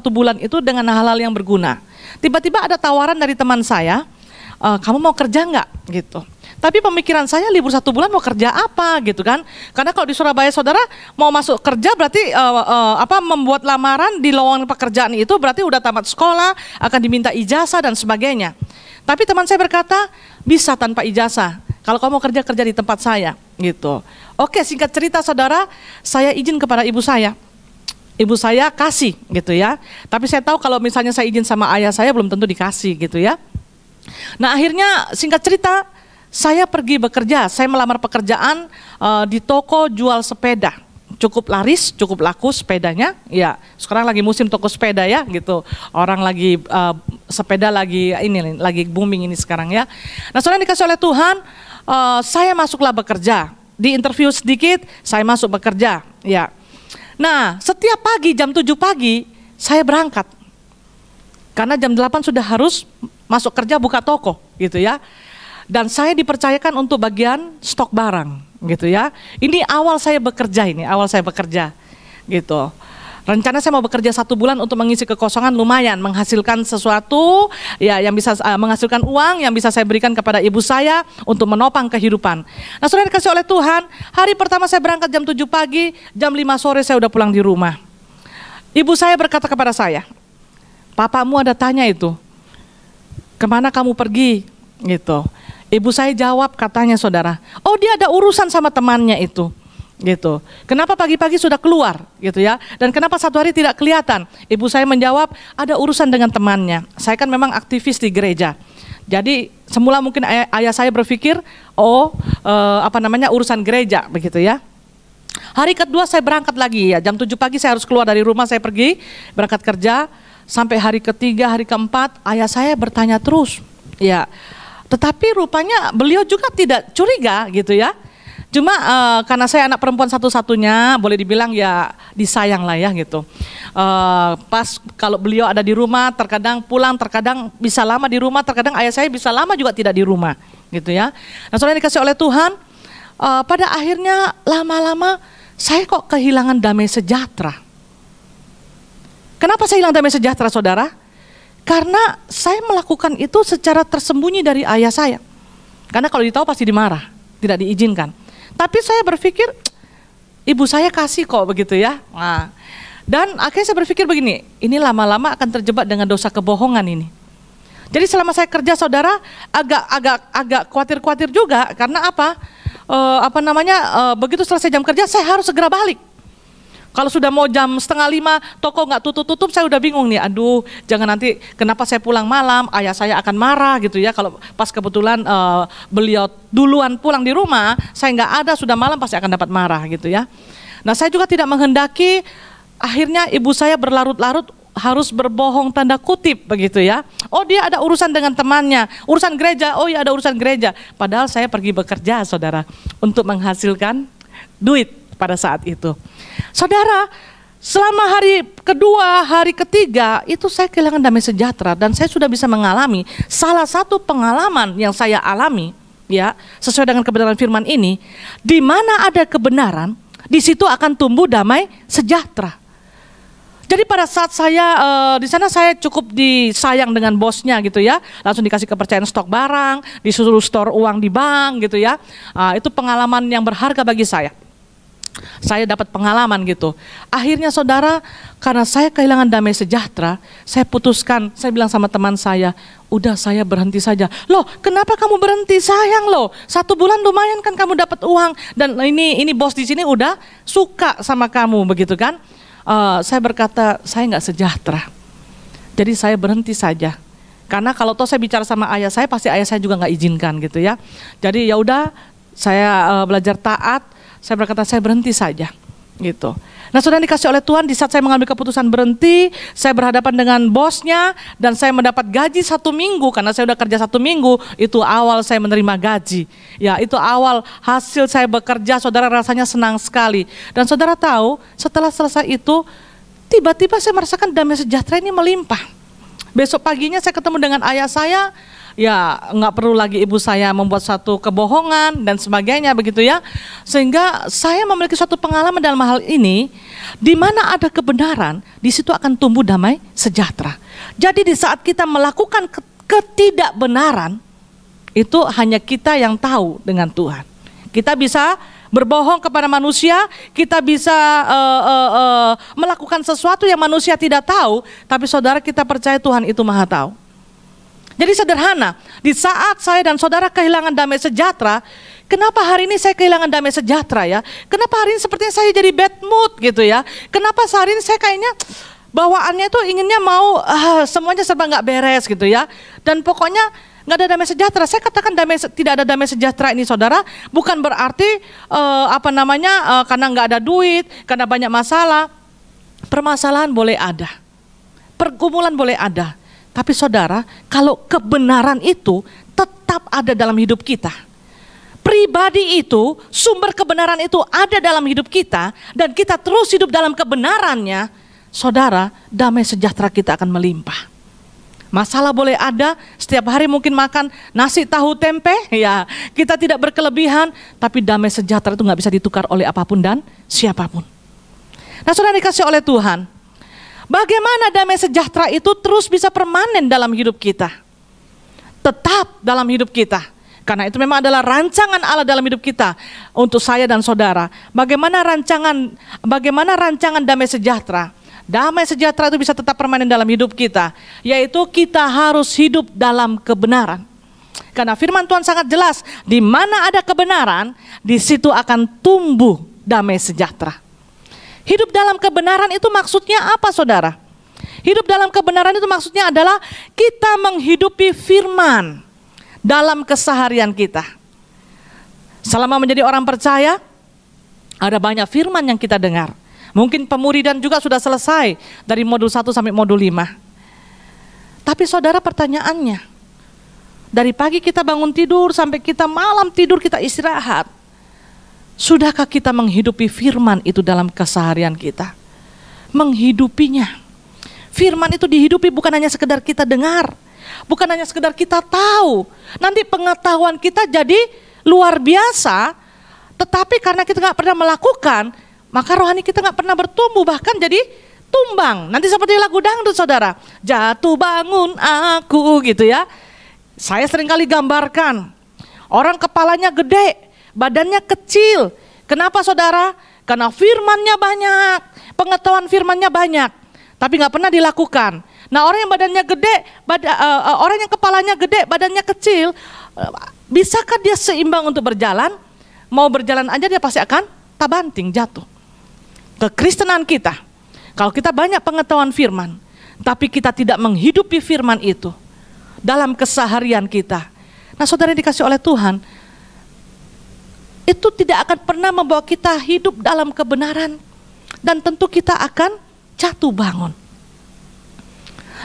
S4: bulan itu dengan hal-hal yang berguna. Tiba-tiba ada tawaran dari teman saya, "Kamu mau kerja nggak?" gitu. Tapi pemikiran saya libur 1 bulan mau kerja apa gitu kan. Karena kalau di Surabaya saudara mau masuk kerja berarti membuat lamaran di lowongan pekerjaan itu berarti udah tamat sekolah, akan diminta ijazah dan sebagainya. Tapi teman saya berkata, bisa tanpa ijazah. Kalau kamu mau kerja di tempat saya, gitu. Oke, singkat cerita saudara, saya izin kepada ibu saya. Ibu saya kasih, gitu ya. Tapi saya tahu kalau misalnya saya izin sama ayah saya belum tentu dikasih, gitu ya. Nah akhirnya singkat cerita, saya pergi bekerja. Saya melamar pekerjaan di toko jual sepeda. Cukup laris, cukup laku sepedanya. Ya, sekarang lagi musim toko sepeda ya, gitu. Orang lagi sepeda lagi booming ini sekarang ya. Nah, saudara dikasih oleh Tuhan, saya masuklah bekerja. Di interview sedikit, saya masuk bekerja. Ya. Nah, setiap pagi jam 7 pagi saya berangkat. Karena jam 8 sudah harus masuk kerja buka toko, gitu ya. Dan saya dipercayakan untuk bagian stok barang, gitu ya. Ini awal saya bekerja gitu. Rencana saya mau bekerja 1 bulan untuk mengisi kekosongan, lumayan menghasilkan sesuatu ya yang bisa menghasilkan uang yang bisa saya berikan kepada ibu saya untuk menopang kehidupan. Nah, saudara dikasih oleh Tuhan, hari pertama saya berangkat jam 7 pagi, jam 5 sore saya udah pulang di rumah. Ibu saya berkata kepada saya, "Papamu ada tanya itu, kemana kamu pergi?" gitu. Ibu saya jawab katanya saudara, "Oh dia ada urusan sama temannya itu." Gitu. Kenapa pagi-pagi sudah keluar gitu ya? Dan kenapa satu hari tidak kelihatan? Ibu saya menjawab, ada urusan dengan temannya. Saya kan memang aktivis di gereja. Jadi semula mungkin ayah saya berpikir, urusan gereja begitu ya. Hari kedua saya berangkat lagi ya, jam 7 pagi saya harus keluar dari rumah, saya pergi berangkat kerja. Sampai hari ketiga, hari keempat, ayah saya bertanya terus. Ya. Tetapi rupanya beliau juga tidak curiga gitu ya. Cuma karena saya anak perempuan satu-satunya, boleh dibilang ya disayang lah ya gitu. Pas kalau beliau ada di rumah, terkadang pulang, terkadang bisa lama di rumah, terkadang ayah saya bisa lama juga tidak di rumah gitu ya. Nah, saudara dikasih oleh Tuhan, pada akhirnya lama-lama saya kok kehilangan damai sejahtera. Kenapa saya hilang damai sejahtera saudara? Karena saya melakukan itu secara tersembunyi dari ayah saya. Karena kalau ditahu pasti dimarah, tidak diizinkan. Tapi saya berpikir, ibu saya kasih kok begitu ya. Nah, dan akhirnya saya berpikir begini, ini lama-lama akan terjebak dengan dosa kebohongan ini. Jadi selama saya kerja saudara, agak khawatir-khawatir juga. Karena apa? Begitu selesai jam kerja, saya harus segera balik. Kalau sudah mau jam 4:30 toko nggak tutup, saya udah bingung nih. Aduh, jangan nanti kenapa saya pulang malam, ayah saya akan marah gitu ya. Kalau pas kebetulan beliau duluan pulang di rumah, saya nggak ada, sudah malam pasti akan dapat marah gitu ya. Nah, saya juga tidak menghendaki akhirnya ibu saya berlarut-larut harus berbohong tanda kutip begitu ya. Oh dia ada urusan dengan temannya, urusan gereja, oh ya ada urusan gereja. Padahal saya pergi bekerja saudara untuk menghasilkan duit pada saat itu. Saudara, selama hari kedua, hari ketiga itu saya kehilangan damai sejahtera dan saya sudah bisa mengalami salah satu pengalaman yang saya alami ya, sesuai dengan kebenaran firman ini, di mana ada kebenaran, di situ akan tumbuh damai sejahtera. Jadi pada saat saya di sana saya cukup disayang dengan bosnya gitu ya, langsung dikasih kepercayaan stok barang, disuruh store uang di bank gitu ya. Itu pengalaman yang berharga bagi saya. Saya dapat pengalaman gitu. Akhirnya saudara, karena saya kehilangan damai sejahtera, saya putuskan, saya bilang sama teman saya, udah saya berhenti saja. Loh, kenapa kamu berhenti? Sayang loh, 1 bulan lumayan kan kamu dapat uang. Dan ini bos di sini udah suka sama kamu begitu kan. Saya berkata, saya nggak sejahtera. Jadi saya berhenti saja. Karena kalau toh saya bicara sama ayah saya, pasti ayah saya juga nggak izinkan gitu ya. Jadi ya udah, saya belajar taat. Saya berkata saya berhenti saja gitu. Nah saudara dikasih oleh Tuhan, di saat saya mengambil keputusan berhenti, saya berhadapan dengan bosnya dan saya mendapat gaji 1 minggu karena saya udah kerja 1 minggu. Itu awal saya menerima gaji. Ya itu awal hasil saya bekerja, saudara, rasanya senang sekali. Dan saudara tahu setelah selesai itu tiba-tiba saya merasakan damai sejahtera ini melimpah. Besok paginya saya ketemu dengan ayah saya. Ya nggak perlu lagi ibu saya membuat satu kebohongan dan sebagainya begitu ya. Sehingga saya memiliki suatu pengalaman dalam hal ini, di mana ada kebenaran, di situ akan tumbuh damai sejahtera. Jadi di saat kita melakukan ketidakbenaran, itu hanya kita yang tahu dengan Tuhan. Kita bisa berbohong kepada manusia, kita bisa melakukan sesuatu yang manusia tidak tahu, tapi saudara kita percaya Tuhan itu maha tahu. Jadi sederhana, di saat saya dan saudara kehilangan damai sejahtera, kenapa hari ini saya kehilangan damai sejahtera ya? Kenapa hari ini sepertinya saya jadi bad mood gitu ya? Kenapa hari ini saya kayaknya bawaannya tuh inginnya mau semuanya serba nggak beres gitu ya? Dan pokoknya nggak ada damai sejahtera. Saya katakan tidak ada damai sejahtera ini saudara, bukan berarti karena nggak ada duit, karena banyak masalah. Permasalahan boleh ada, pergumulan boleh ada. Tapi saudara, kalau kebenaran itu tetap ada dalam hidup kita, pribadi itu, sumber kebenaran itu ada dalam hidup kita, dan kita terus hidup dalam kebenarannya, saudara, damai sejahtera kita akan melimpah. Masalah boleh ada, setiap hari mungkin makan nasi tahu tempe, ya kita tidak berkelebihan, tapi damai sejahtera itu nggak bisa ditukar oleh apapun dan siapapun. Nah saudara dikasih oleh Tuhan, bagaimana damai sejahtera itu terus bisa permanen dalam hidup kita? Tetap dalam hidup kita. Karena itu memang adalah rancangan Allah dalam hidup kita untuk saya dan saudara. Bagaimana rancangan damai sejahtera? Damai sejahtera itu bisa tetap permanen dalam hidup kita, yaitu kita harus hidup dalam kebenaran. Karena firman Tuhan sangat jelas, di mana ada kebenaran, di situ akan tumbuh damai sejahtera. Hidup dalam kebenaran itu maksudnya apa saudara? Hidup dalam kebenaran itu maksudnya adalah kita menghidupi firman dalam keseharian kita. Selama menjadi orang percaya, ada banyak firman yang kita dengar. Mungkin pemuridan juga sudah selesai dari modul 1 sampai modul 5. Tapi saudara, pertanyaannya, dari pagi kita bangun tidur sampai kita malam tidur kita istirahat, sudahkah kita menghidupi firman itu dalam keseharian kita? Menghidupinya. Firman itu dihidupi bukan hanya sekedar kita dengar, bukan hanya sekedar kita tahu. Nanti pengetahuan kita jadi luar biasa, tetapi karena kita nggak pernah melakukan, maka rohani kita nggak pernah bertumbuh, bahkan jadi tumbang. Nanti seperti lagu dangdut saudara, jatuh bangun aku gitu ya. Saya seringkali gambarkan, orang kepalanya gede, badannya kecil. Kenapa saudara? Karena firmannya banyak, pengetahuan firmannya banyak, tapi nggak pernah dilakukan. Nah orang yang badannya gede, orang yang kepalanya gede, badannya kecil, bisakah dia seimbang untuk berjalan? Mau berjalan aja dia pasti akan tabanting, jatuh. Kekristenan kita, kalau kita banyak pengetahuan firman, tapi kita tidak menghidupi firman itu dalam keseharian kita. Nah saudara dikasih oleh Tuhan, itu tidak akan pernah membawa kita hidup dalam kebenaran, dan tentu kita akan jatuh bangun.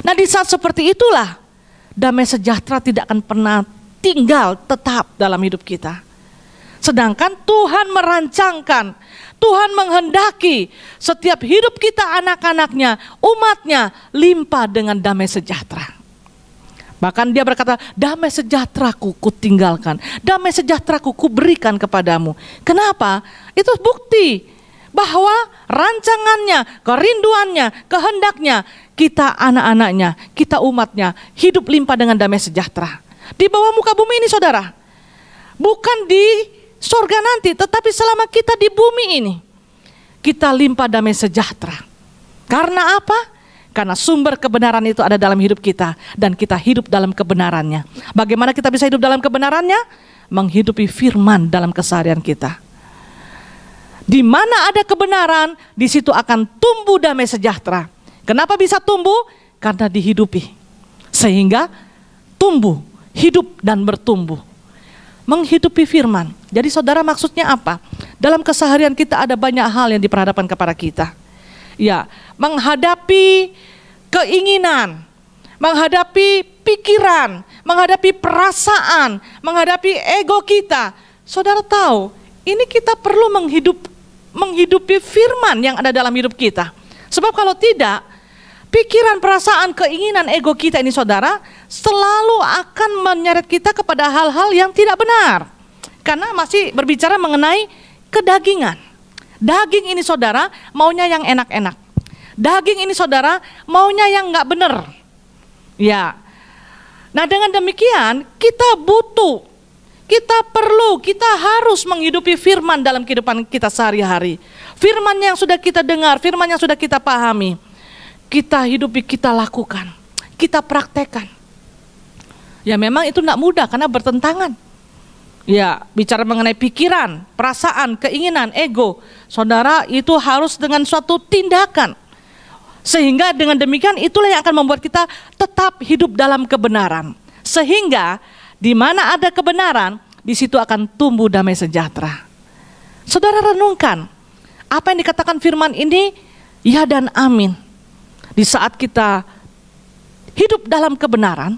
S4: Nah di saat seperti itulah damai sejahtera tidak akan pernah tinggal tetap dalam hidup kita. Sedangkan Tuhan merancangkan, Tuhan menghendaki setiap hidup kita, anak-anaknya, umatnya limpah dengan damai sejahtera. Bahkan dia berkata, damai sejahteraku kutinggalkan, damai sejahteraku kuberikan kepadamu. Kenapa? Itu bukti bahwa rancangannya, kerinduannya, kehendaknya, kita anak-anaknya, kita umatnya hidup limpah dengan damai sejahtera. Di bawah muka bumi ini saudara, bukan di surga nanti, tetapi selama kita di bumi ini, kita limpah damai sejahtera. Karena apa? Karena sumber kebenaran itu ada dalam hidup kita, dan kita hidup dalam kebenarannya. Bagaimana kita bisa hidup dalam kebenarannya? Menghidupi firman dalam keseharian kita. Di mana ada kebenaran, di situ akan tumbuh damai sejahtera. Kenapa bisa tumbuh? Karena dihidupi. Sehingga tumbuh, hidup dan bertumbuh. Menghidupi firman. Jadi saudara, maksudnya apa? Dalam keseharian kita ada banyak hal yang diperhadapkan kepada kita. Ya, menghadapi keinginan, menghadapi pikiran, menghadapi perasaan, menghadapi ego kita. Saudara tahu, ini kita perlu menghidupi firman yang ada dalam hidup kita. Sebab kalau tidak, pikiran, perasaan, keinginan, ego kita ini saudara, selalu akan menyeret kita kepada hal-hal yang tidak benar. Karena masih berbicara mengenai kedagingan. Daging ini saudara maunya yang enak-enak. Daging ini saudara maunya yang nggak benar. Ya. Nah dengan demikian kita butuh, kita perlu, kita harus menghidupi firman dalam kehidupan kita sehari-hari. Firman yang sudah kita dengar, firman yang sudah kita pahami, kita hidupi, kita lakukan, kita praktekkan. Ya memang itu tidak mudah karena bertentangan. Ya, bicara mengenai pikiran, perasaan, keinginan, ego, saudara, itu harus dengan suatu tindakan. Sehingga dengan demikian itulah yang akan membuat kita tetap hidup dalam kebenaran. Sehingga di mana ada kebenaran, di situ akan tumbuh damai sejahtera. Saudara renungkan, apa yang dikatakan firman ini, ya dan amin. Di saat kita hidup dalam kebenaran,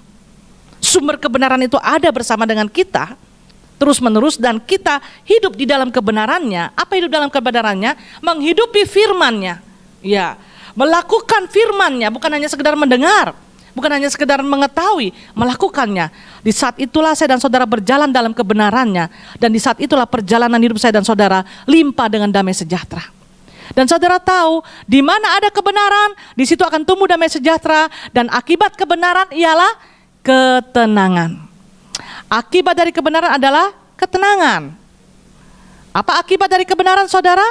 S4: sumber kebenaran itu ada bersama dengan kita, terus menerus, dan kita hidup di dalam kebenarannya. Apa hidup dalam kebenarannya? Menghidupi firman-Nya. Ya, melakukan firman-Nya, bukan hanya sekedar mendengar, bukan hanya sekedar mengetahui, melakukannya. Di saat itulah saya dan saudara berjalan dalam kebenarannya, dan di saat itulah perjalanan hidup saya dan saudara limpah dengan damai sejahtera. Dan saudara tahu, di mana ada kebenaran, di situ akan tumbuh damai sejahtera, dan akibat kebenaran ialah ketenangan. Akibat dari kebenaran adalah ketenangan. Apa akibat dari kebenaran, saudara?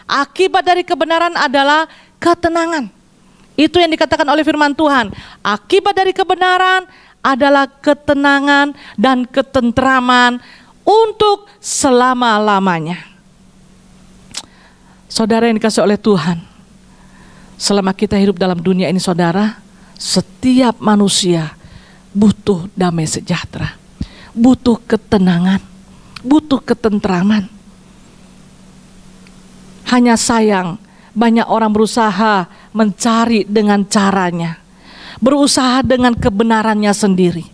S4: Akibat dari kebenaran adalah ketenangan. Itu yang dikatakan oleh firman Tuhan. Akibat dari kebenaran adalah ketenangan dan ketentraman untuk selama-lamanya. Saudara yang dikasihi oleh Tuhan, selama kita hidup dalam dunia ini, saudara, setiap manusia butuh damai sejahtera, butuh ketenangan, butuh ketentraman. Hanya sayang, banyak orang berusaha mencari dengan caranya, berusaha dengan kebenarannya sendiri,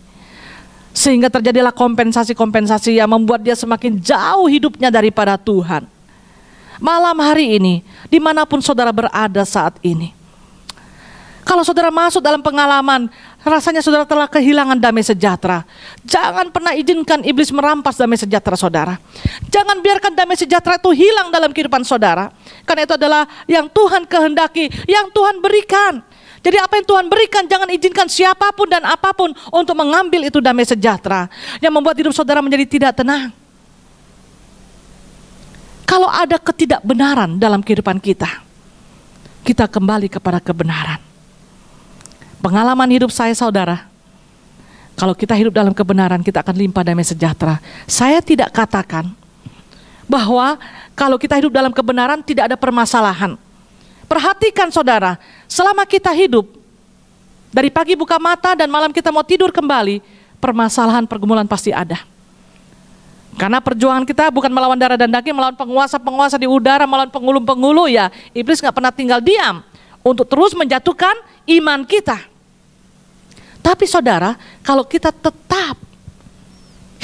S4: sehingga terjadilah kompensasi-kompensasi yang membuat dia semakin jauh hidupnya daripada Tuhan. Malam hari ini, dimanapun saudara berada saat ini, kalau saudara masuk dalam pengalaman, rasanya saudara telah kehilangan damai sejahtera, jangan pernah izinkan iblis merampas damai sejahtera saudara. Jangan biarkan damai sejahtera itu hilang dalam kehidupan saudara, karena itu adalah yang Tuhan kehendaki, yang Tuhan berikan. Jadi apa yang Tuhan berikan, jangan izinkan siapapun dan apapun untuk mengambil itu damai sejahtera, yang membuat hidup saudara menjadi tidak tenang. Kalau ada ketidakbenaran dalam kehidupan kita, kita kembali kepada kebenaran. Pengalaman hidup saya, saudara, kalau kita hidup dalam kebenaran, kita akan limpah damai sejahtera. Saya tidak katakan bahwa kalau kita hidup dalam kebenaran tidak ada permasalahan. Perhatikan saudara, selama kita hidup, dari pagi buka mata dan malam kita mau tidur kembali, permasalahan pergumulan pasti ada. Karena perjuangan kita bukan melawan darah dan daging, melawan penguasa-penguasa di udara, melawan penghulu-penghulu, ya iblis gak pernah tinggal diam untuk terus menjatuhkan iman kita. Tapi saudara, kalau kita tetap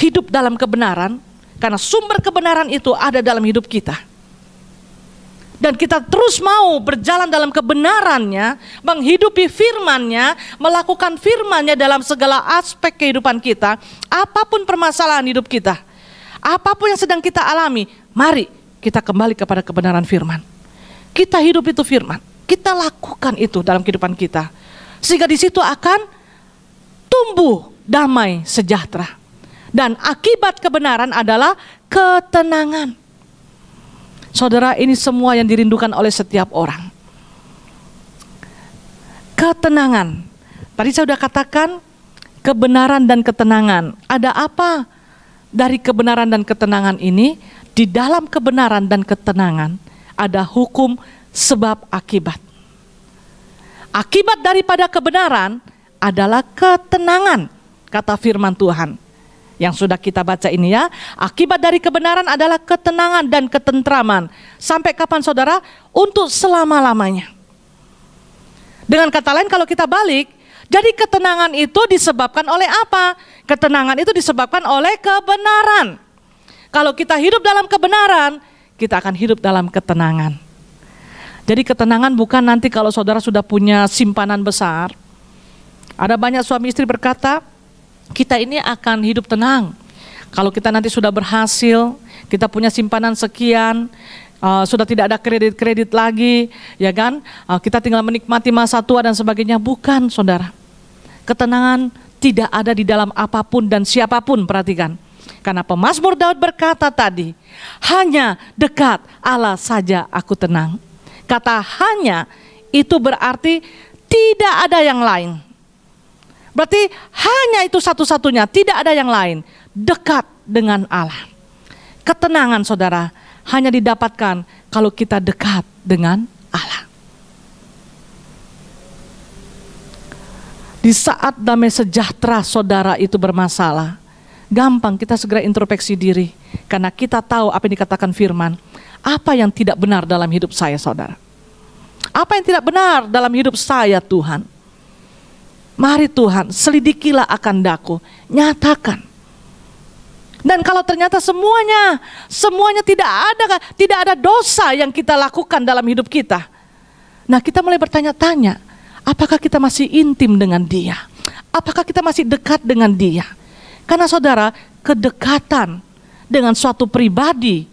S4: hidup dalam kebenaran, karena sumber kebenaran itu ada dalam hidup kita, dan kita terus mau berjalan dalam kebenarannya, menghidupi firman-Nya, melakukan firman-Nya dalam segala aspek kehidupan kita, apapun permasalahan hidup kita, apapun yang sedang kita alami, mari kita kembali kepada kebenaran firman. Kita hidup itu firman, kita lakukan itu dalam kehidupan kita, sehingga di situ akan tumbuh damai sejahtera. Dan akibat kebenaran adalah ketenangan. Saudara, ini semua yang dirindukan oleh setiap orang. Ketenangan. Tadi saya sudah katakan kebenaran dan ketenangan. Ada apa dari kebenaran dan ketenangan ini? Di dalam kebenaran dan ketenangan ada hukum sebab akibat. Akibat daripada kebenaran adalah ketenangan, kata firman Tuhan yang sudah kita baca ini ya. Akibat dari kebenaran adalah ketenangan dan ketentraman. Sampai kapan saudara? Untuk selama-lamanya. Dengan kata lain, kalau kita balik, jadi ketenangan itu disebabkan oleh apa? Ketenangan itu disebabkan oleh kebenaran. Kalau kita hidup dalam kebenaran, kita akan hidup dalam ketenangan. Jadi ketenangan bukan nanti kalau saudara sudah punya simpanan besar. Ada banyak suami istri berkata, kita ini akan hidup tenang kalau kita nanti sudah berhasil, kita punya simpanan sekian, sudah tidak ada kredit-kredit lagi, ya kan? Kita tinggal menikmati masa tua dan sebagainya. Bukan, saudara. Ketenangan tidak ada di dalam apapun dan siapapun, perhatikan. Karena pemazmur Daud berkata tadi, hanya dekat Allah saja aku tenang. Kata hanya itu berarti tidak ada yang lain. Berarti hanya itu satu-satunya, tidak ada yang lain. Dekat dengan Allah. Ketenangan saudara hanya didapatkan kalau kita dekat dengan Allah. Di saat damai sejahtera saudara itu bermasalah, gampang kita segera introspeksi diri. Karena kita tahu apa yang dikatakan firman. Apa yang tidak benar dalam hidup saya saudara? Apa yang tidak benar dalam hidup saya Tuhan? Mari Tuhan, selidikilah akan daku, nyatakan. Dan kalau ternyata semuanya tidak ada dosa yang kita lakukan dalam hidup kita. Nah, kita mulai bertanya-tanya, apakah kita masih intim dengan Dia? Apakah kita masih dekat dengan Dia? Karena saudara, kedekatan dengan suatu pribadi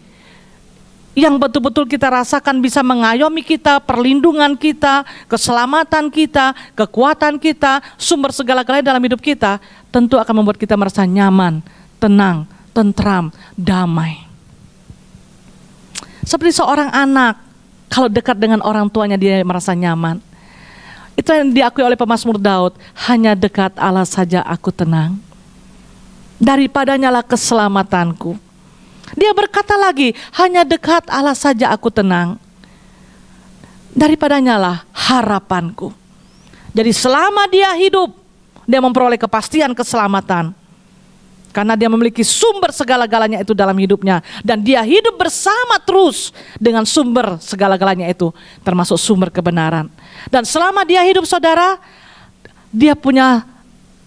S4: yang betul-betul kita rasakan bisa mengayomi kita, perlindungan kita, keselamatan kita, kekuatan kita, sumber segala-galanya dalam hidup kita, tentu akan membuat kita merasa nyaman, tenang, tentram, damai. Seperti seorang anak, kalau dekat dengan orang tuanya dia merasa nyaman. Itu yang diakui oleh pemazmur Daud, hanya dekat Allah saja aku tenang. Daripadanya lah keselamatanku. Dia berkata lagi, hanya dekat Allah saja aku tenang. Daripadanya lah harapanku. Jadi selama dia hidup, dia memperoleh kepastian keselamatan. Karena dia memiliki sumber segala-galanya itu dalam hidupnya. Dan dia hidup bersama terus dengan sumber segala-galanya itu. Termasuk sumber kebenaran. Dan selama dia hidup saudara, dia punya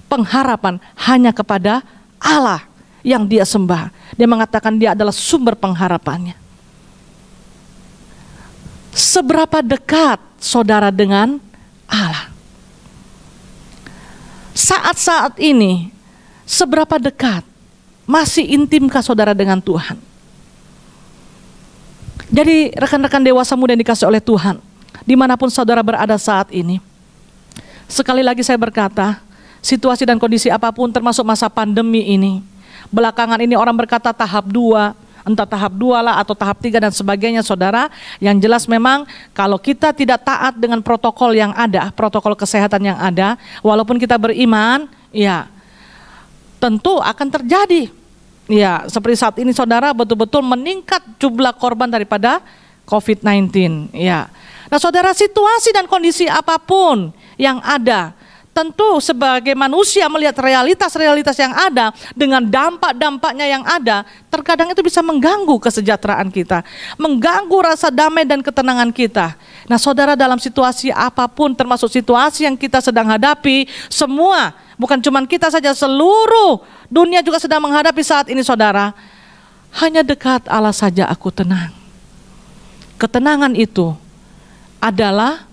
S4: pengharapan hanya kepada Allah yang dia sembah. Dia mengatakan dia adalah sumber pengharapannya. Seberapa dekat saudara dengan Allah? Saat-saat ini, seberapa dekat, masih intimkah saudara dengan Tuhan? Jadi rekan-rekan dewasa muda yang dikasih oleh Tuhan, dimanapun saudara berada saat ini, sekali lagi saya berkata, situasi dan kondisi apapun termasuk masa pandemi ini, belakangan ini orang berkata tahap 2, entah tahap 2 lah atau tahap 3 dan sebagainya saudara. Yang jelas memang kalau kita tidak taat dengan protokol yang ada, protokol kesehatan yang ada, walaupun kita beriman, ya tentu akan terjadi. Ya, seperti saat ini saudara betul-betul meningkat jumlah korban daripada COVID-19. Ya. Nah saudara, situasi dan kondisi apapun yang ada, tentu sebagai manusia melihat realitas-realitas yang ada dengan dampak-dampaknya yang ada, terkadang itu bisa mengganggu kesejahteraan kita, mengganggu rasa damai dan ketenangan kita. Nah saudara, dalam situasi apapun termasuk situasi yang kita sedang hadapi, semua, bukan cuma kita saja, seluruh dunia juga sedang menghadapi saat ini saudara, hanya dekat Allah saja aku tenang. Ketenangan itu adalah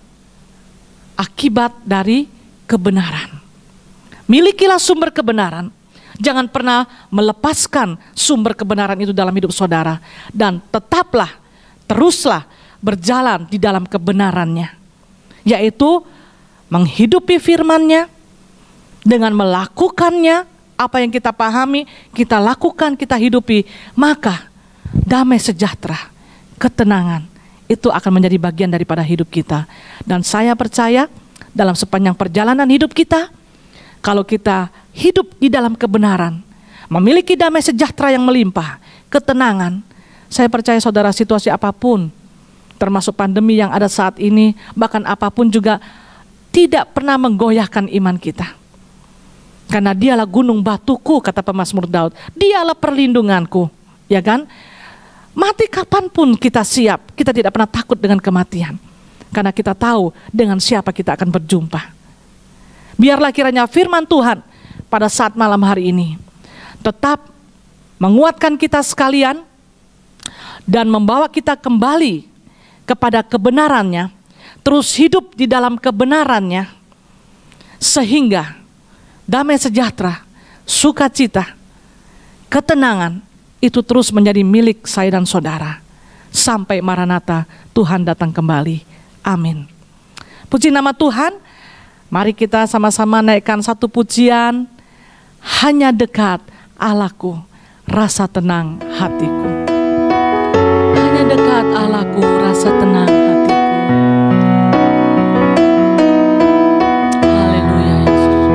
S4: akibat dari kebenaran. Milikilah sumber kebenaran. Jangan pernah melepaskan sumber kebenaran itu dalam hidup saudara. Dan tetaplah, teruslah berjalan di dalam kebenarannya. Yaitu menghidupi firman-Nya dengan melakukannya, apa yang kita pahami, kita lakukan, kita hidupi. Maka damai sejahtera, ketenangan, itu akan menjadi bagian daripada hidup kita. Dan saya percaya dalam sepanjang perjalanan hidup kita, kalau kita hidup di dalam kebenaran, memiliki damai sejahtera yang melimpah, ketenangan, saya percaya saudara, situasi apapun, termasuk pandemi yang ada saat ini, bahkan apapun juga tidak pernah menggoyahkan iman kita. Karena dialah gunung batuku, kata pemazmur Daud, dialah perlindunganku, ya kan? Mati kapanpun kita siap, kita tidak pernah takut dengan kematian. Karena kita tahu dengan siapa kita akan berjumpa. Biarlah kiranya firman Tuhan pada saat malam hari ini tetap menguatkan kita sekalian dan membawa kita kembali kepada kebenarannya, terus hidup di dalam kebenarannya, sehingga damai sejahtera, sukacita, ketenangan itu terus menjadi milik saya dan saudara sampai Maranatha, Tuhan datang kembali. Amin. Puji nama Tuhan. Mari kita sama-sama naikkan satu pujian. Hanya dekat Allahku, rasa tenang hatiku. Hanya dekat Allahku, rasa tenang hatiku. Haleluya Yesus.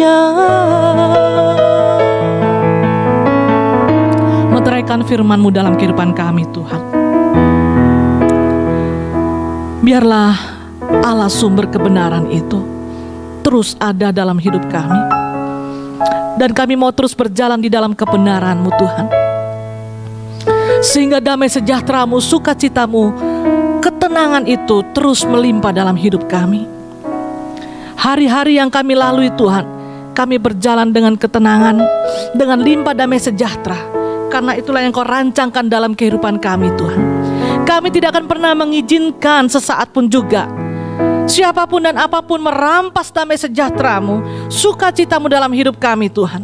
S4: hanya meteraikan firman-Mu dalam kehidupan kami Tuhan. Biarlah Allah sumber kebenaran itu terus ada dalam hidup kami. Dan kami mau terus berjalan di dalam kebenaran-Mu Tuhan. Sehingga damai sejahtera-Mu, sukacita-Mu, ketenangan itu terus melimpah dalam hidup kami. Hari-hari yang kami lalui Tuhan, kami berjalan dengan ketenangan, dengan limpah damai sejahtera. Karena itulah yang Kau rancangkan dalam kehidupan kami Tuhan. Kami tidak akan pernah mengizinkan sesaat pun juga siapapun dan apapun merampas damai sejahtera-Mu, sukacita-Mu dalam hidup kami Tuhan.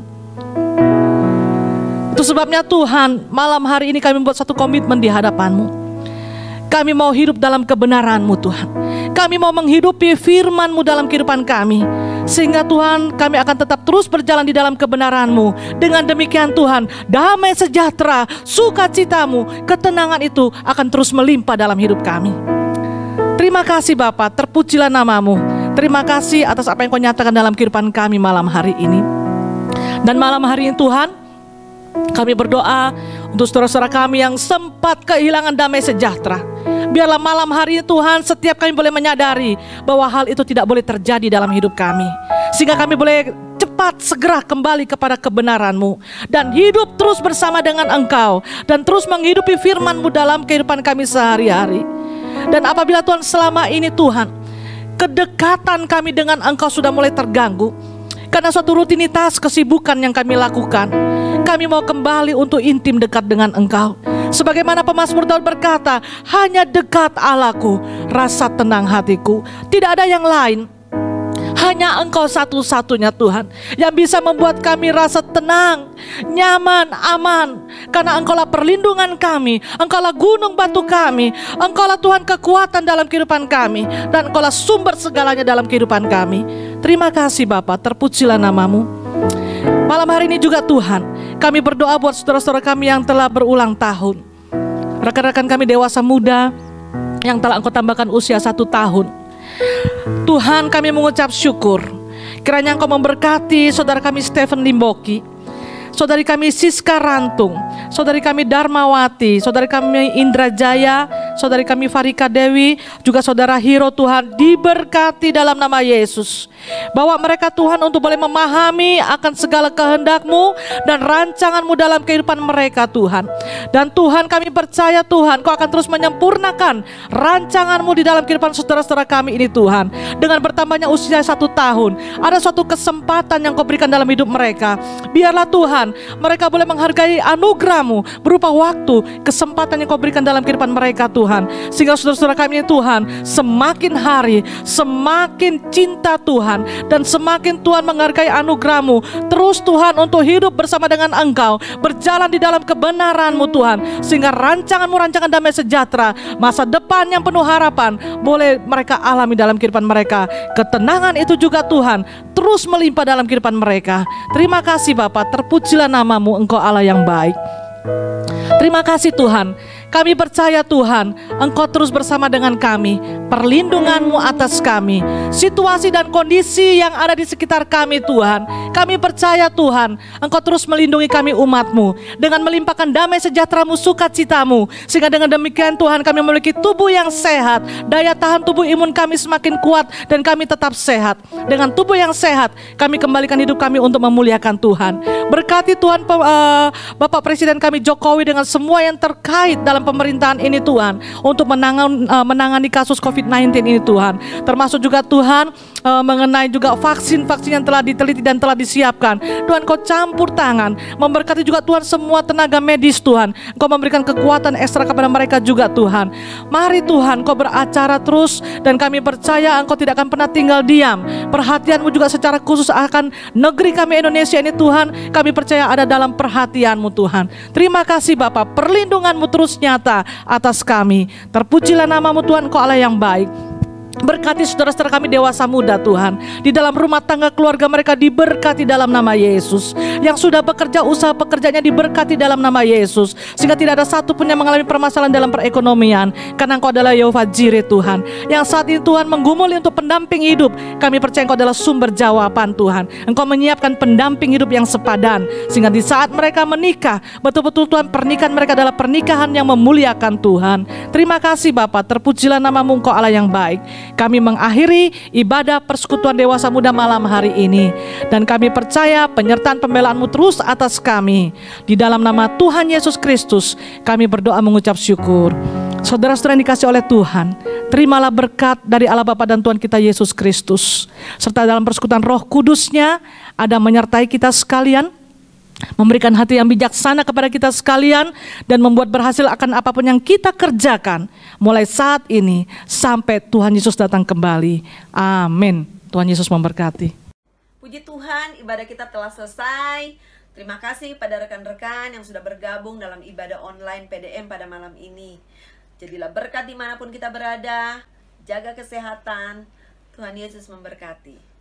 S4: Itu sebabnya Tuhan, malam hari ini kami membuat satu komitmen di hadapan-Mu. Kami mau hidup dalam kebenaran-Mu Tuhan. Kami mau menghidupi firman-Mu dalam kehidupan kami. Sehingga Tuhan, kami akan tetap terus berjalan di dalam kebenaran-Mu. Dengan demikian Tuhan, damai sejahtera, sukacita-Mu, ketenangan itu akan terus melimpah dalam hidup kami. Terima kasih Bapa, terpujilah nama-Mu. Terima kasih atas apa yang Kau nyatakan dalam kehidupan kami malam hari ini. Dan malam hari ini Tuhan, kami berdoa untuk saudara-saudara kami yang sempat kehilangan damai sejahtera. Biarlah malam hari ini Tuhan, setiap kami boleh menyadari bahwa hal itu tidak boleh terjadi dalam hidup kami. Sehingga kami boleh cepat segera kembali kepada kebenaran-Mu. Dan hidup terus bersama dengan Engkau. Dan terus menghidupi firman-Mu dalam kehidupan kami sehari-hari. Dan apabila Tuhan selama ini Tuhan, kedekatan kami dengan Engkau sudah mulai terganggu. Karena suatu rutinitas kesibukan yang kami lakukan, kami mau kembali untuk intim dekat dengan Engkau. Sebagaimana pemazmur Daud berkata, hanya dekat Allahku, rasa tenang hatiku. Tidak ada yang lain. Hanya Engkau satu-satunya Tuhan yang bisa membuat kami rasa tenang, nyaman, aman. Karena Engkaulah perlindungan kami, Engkaulah gunung batu kami, Engkaulah Tuhan kekuatan dalam kehidupan kami, dan Engkaulah sumber segalanya dalam kehidupan kami. Terima kasih Bapa, terpujilah nama-Mu. Malam hari ini juga Tuhan, kami berdoa buat saudara-saudara kami yang telah berulang tahun. Rekan-rekan kami dewasa muda yang telah Engkau tambahkan usia 1 tahun. Tuhan, kami mengucap syukur kiranya Engkau memberkati saudara kami Stephen Limboki, saudari kami Siska Rantung, saudari kami Darmawati, saudari kami Indra Jaya, saudari kami Farika Dewi, juga saudara Hiro. Tuhan, diberkati dalam nama Yesus. Bawa mereka Tuhan untuk boleh memahami akan segala kehendak-Mu dan rancangan-Mu dalam kehidupan mereka Tuhan. Dan Tuhan, kami percaya Tuhan, Kau akan terus menyempurnakan rancangan-Mu di dalam kehidupan saudara-saudara kami ini Tuhan. Dengan bertambahnya usia 1 tahun, ada suatu kesempatan yang Kau berikan dalam hidup mereka. Biarlah Tuhan, mereka boleh menghargai anugerah-Mu berupa waktu, kesempatan yang Kau berikan dalam kehidupan mereka Tuhan. Sehingga saudara-saudara kami ini Tuhan, semakin hari semakin cinta Tuhan, dan semakin Tuhan menghargai anugerah-Mu terus Tuhan untuk hidup bersama dengan Engkau, berjalan di dalam kebenaran-Mu Tuhan. Sehingga rancangan-Mu, rancangan damai sejahtera, masa depan yang penuh harapan boleh mereka alami dalam kehidupan mereka. Ketenangan itu juga Tuhan terus melimpah dalam kehidupan mereka. Terima kasih Bapa, terpujilah nama-Mu, Engkau Allah yang baik. Terima kasih Tuhan, kami percaya Tuhan, Engkau terus bersama dengan kami. Perlindungan-Mu atas kami, situasi dan kondisi yang ada di sekitar kami Tuhan, kami percaya Tuhan, Engkau terus melindungi kami umat-Mu dengan melimpahkan damai sejahtera-Mu, sukacita-Mu. Sehingga dengan demikian Tuhan, kami memiliki tubuh yang sehat, daya tahan tubuh imun kami semakin kuat, dan kami tetap sehat. Dengan tubuh yang sehat, kami kembalikan hidup kami untuk memuliakan Tuhan. Berkati Tuhan Bapak Presiden kami Jokowi dengan semua yang terkait dalam pemerintahan ini Tuhan, untuk menangani kasus COVID-19 ini Tuhan. Termasuk juga Tuhan mengenai juga vaksin-vaksin yang telah diteliti dan telah disiapkan. Tuhan, Kau campur tangan, memberkati juga Tuhan semua tenaga medis Tuhan. Kau memberikan kekuatan ekstra kepada mereka juga Tuhan. Mari Tuhan, Kau beracara terus, dan kami percaya Engkau tidak akan pernah tinggal diam. Perhatian-Mu juga secara khusus akan negeri kami Indonesia ini Tuhan, kami percaya ada dalam perhatian-Mu Tuhan. Terima kasih Bapa, perlindungan-Mu terus nyata atas kami. Terpujilah nama-Mu Tuhan, Kau Allah yang baik. Berkati saudara-saudara kami dewasa muda Tuhan. Di dalam rumah tangga keluarga mereka diberkati dalam nama Yesus. Yang sudah bekerja, usaha pekerjaannya diberkati dalam nama Yesus. Sehingga tidak ada satupun yang mengalami permasalahan dalam perekonomian. Karena Engkau adalah Yehova Jireh Tuhan. Yang saat ini Tuhan menggumuli untuk pendamping hidup. Kami percaya Engkau adalah sumber jawaban Tuhan. Engkau menyiapkan pendamping hidup yang sepadan. Sehingga di saat mereka menikah, betul-betul Tuhan pernikahan mereka adalah pernikahan yang memuliakan Tuhan. Terima kasih Bapa, terpujilah nama-Mu Engkau Allah yang baik. Kami mengakhiri ibadah persekutuan dewasa muda malam hari ini. Dan kami percaya penyertaan pembelaanmu terus atas kami. Di dalam nama Tuhan Yesus Kristus kami berdoa mengucap syukur. Saudara-saudara yang dikasih oleh Tuhan, terimalah berkat dari Allah Bapa dan Tuhan kita Yesus Kristus. Serta dalam persekutuan Roh Kudus-Nya ada menyertai kita sekalian, memberikan hati yang bijaksana kepada kita sekalian, dan membuat berhasil akan apapun yang kita kerjakan mulai saat ini sampai Tuhan Yesus datang kembali. Amin. Tuhan Yesus memberkati.
S1: Puji Tuhan, ibadah kita telah selesai. Terima kasih pada rekan-rekan yang sudah bergabung dalam ibadah online PDM pada malam ini. Jadilah berkat dimanapun kita berada. Jaga kesehatan. Tuhan Yesus memberkati.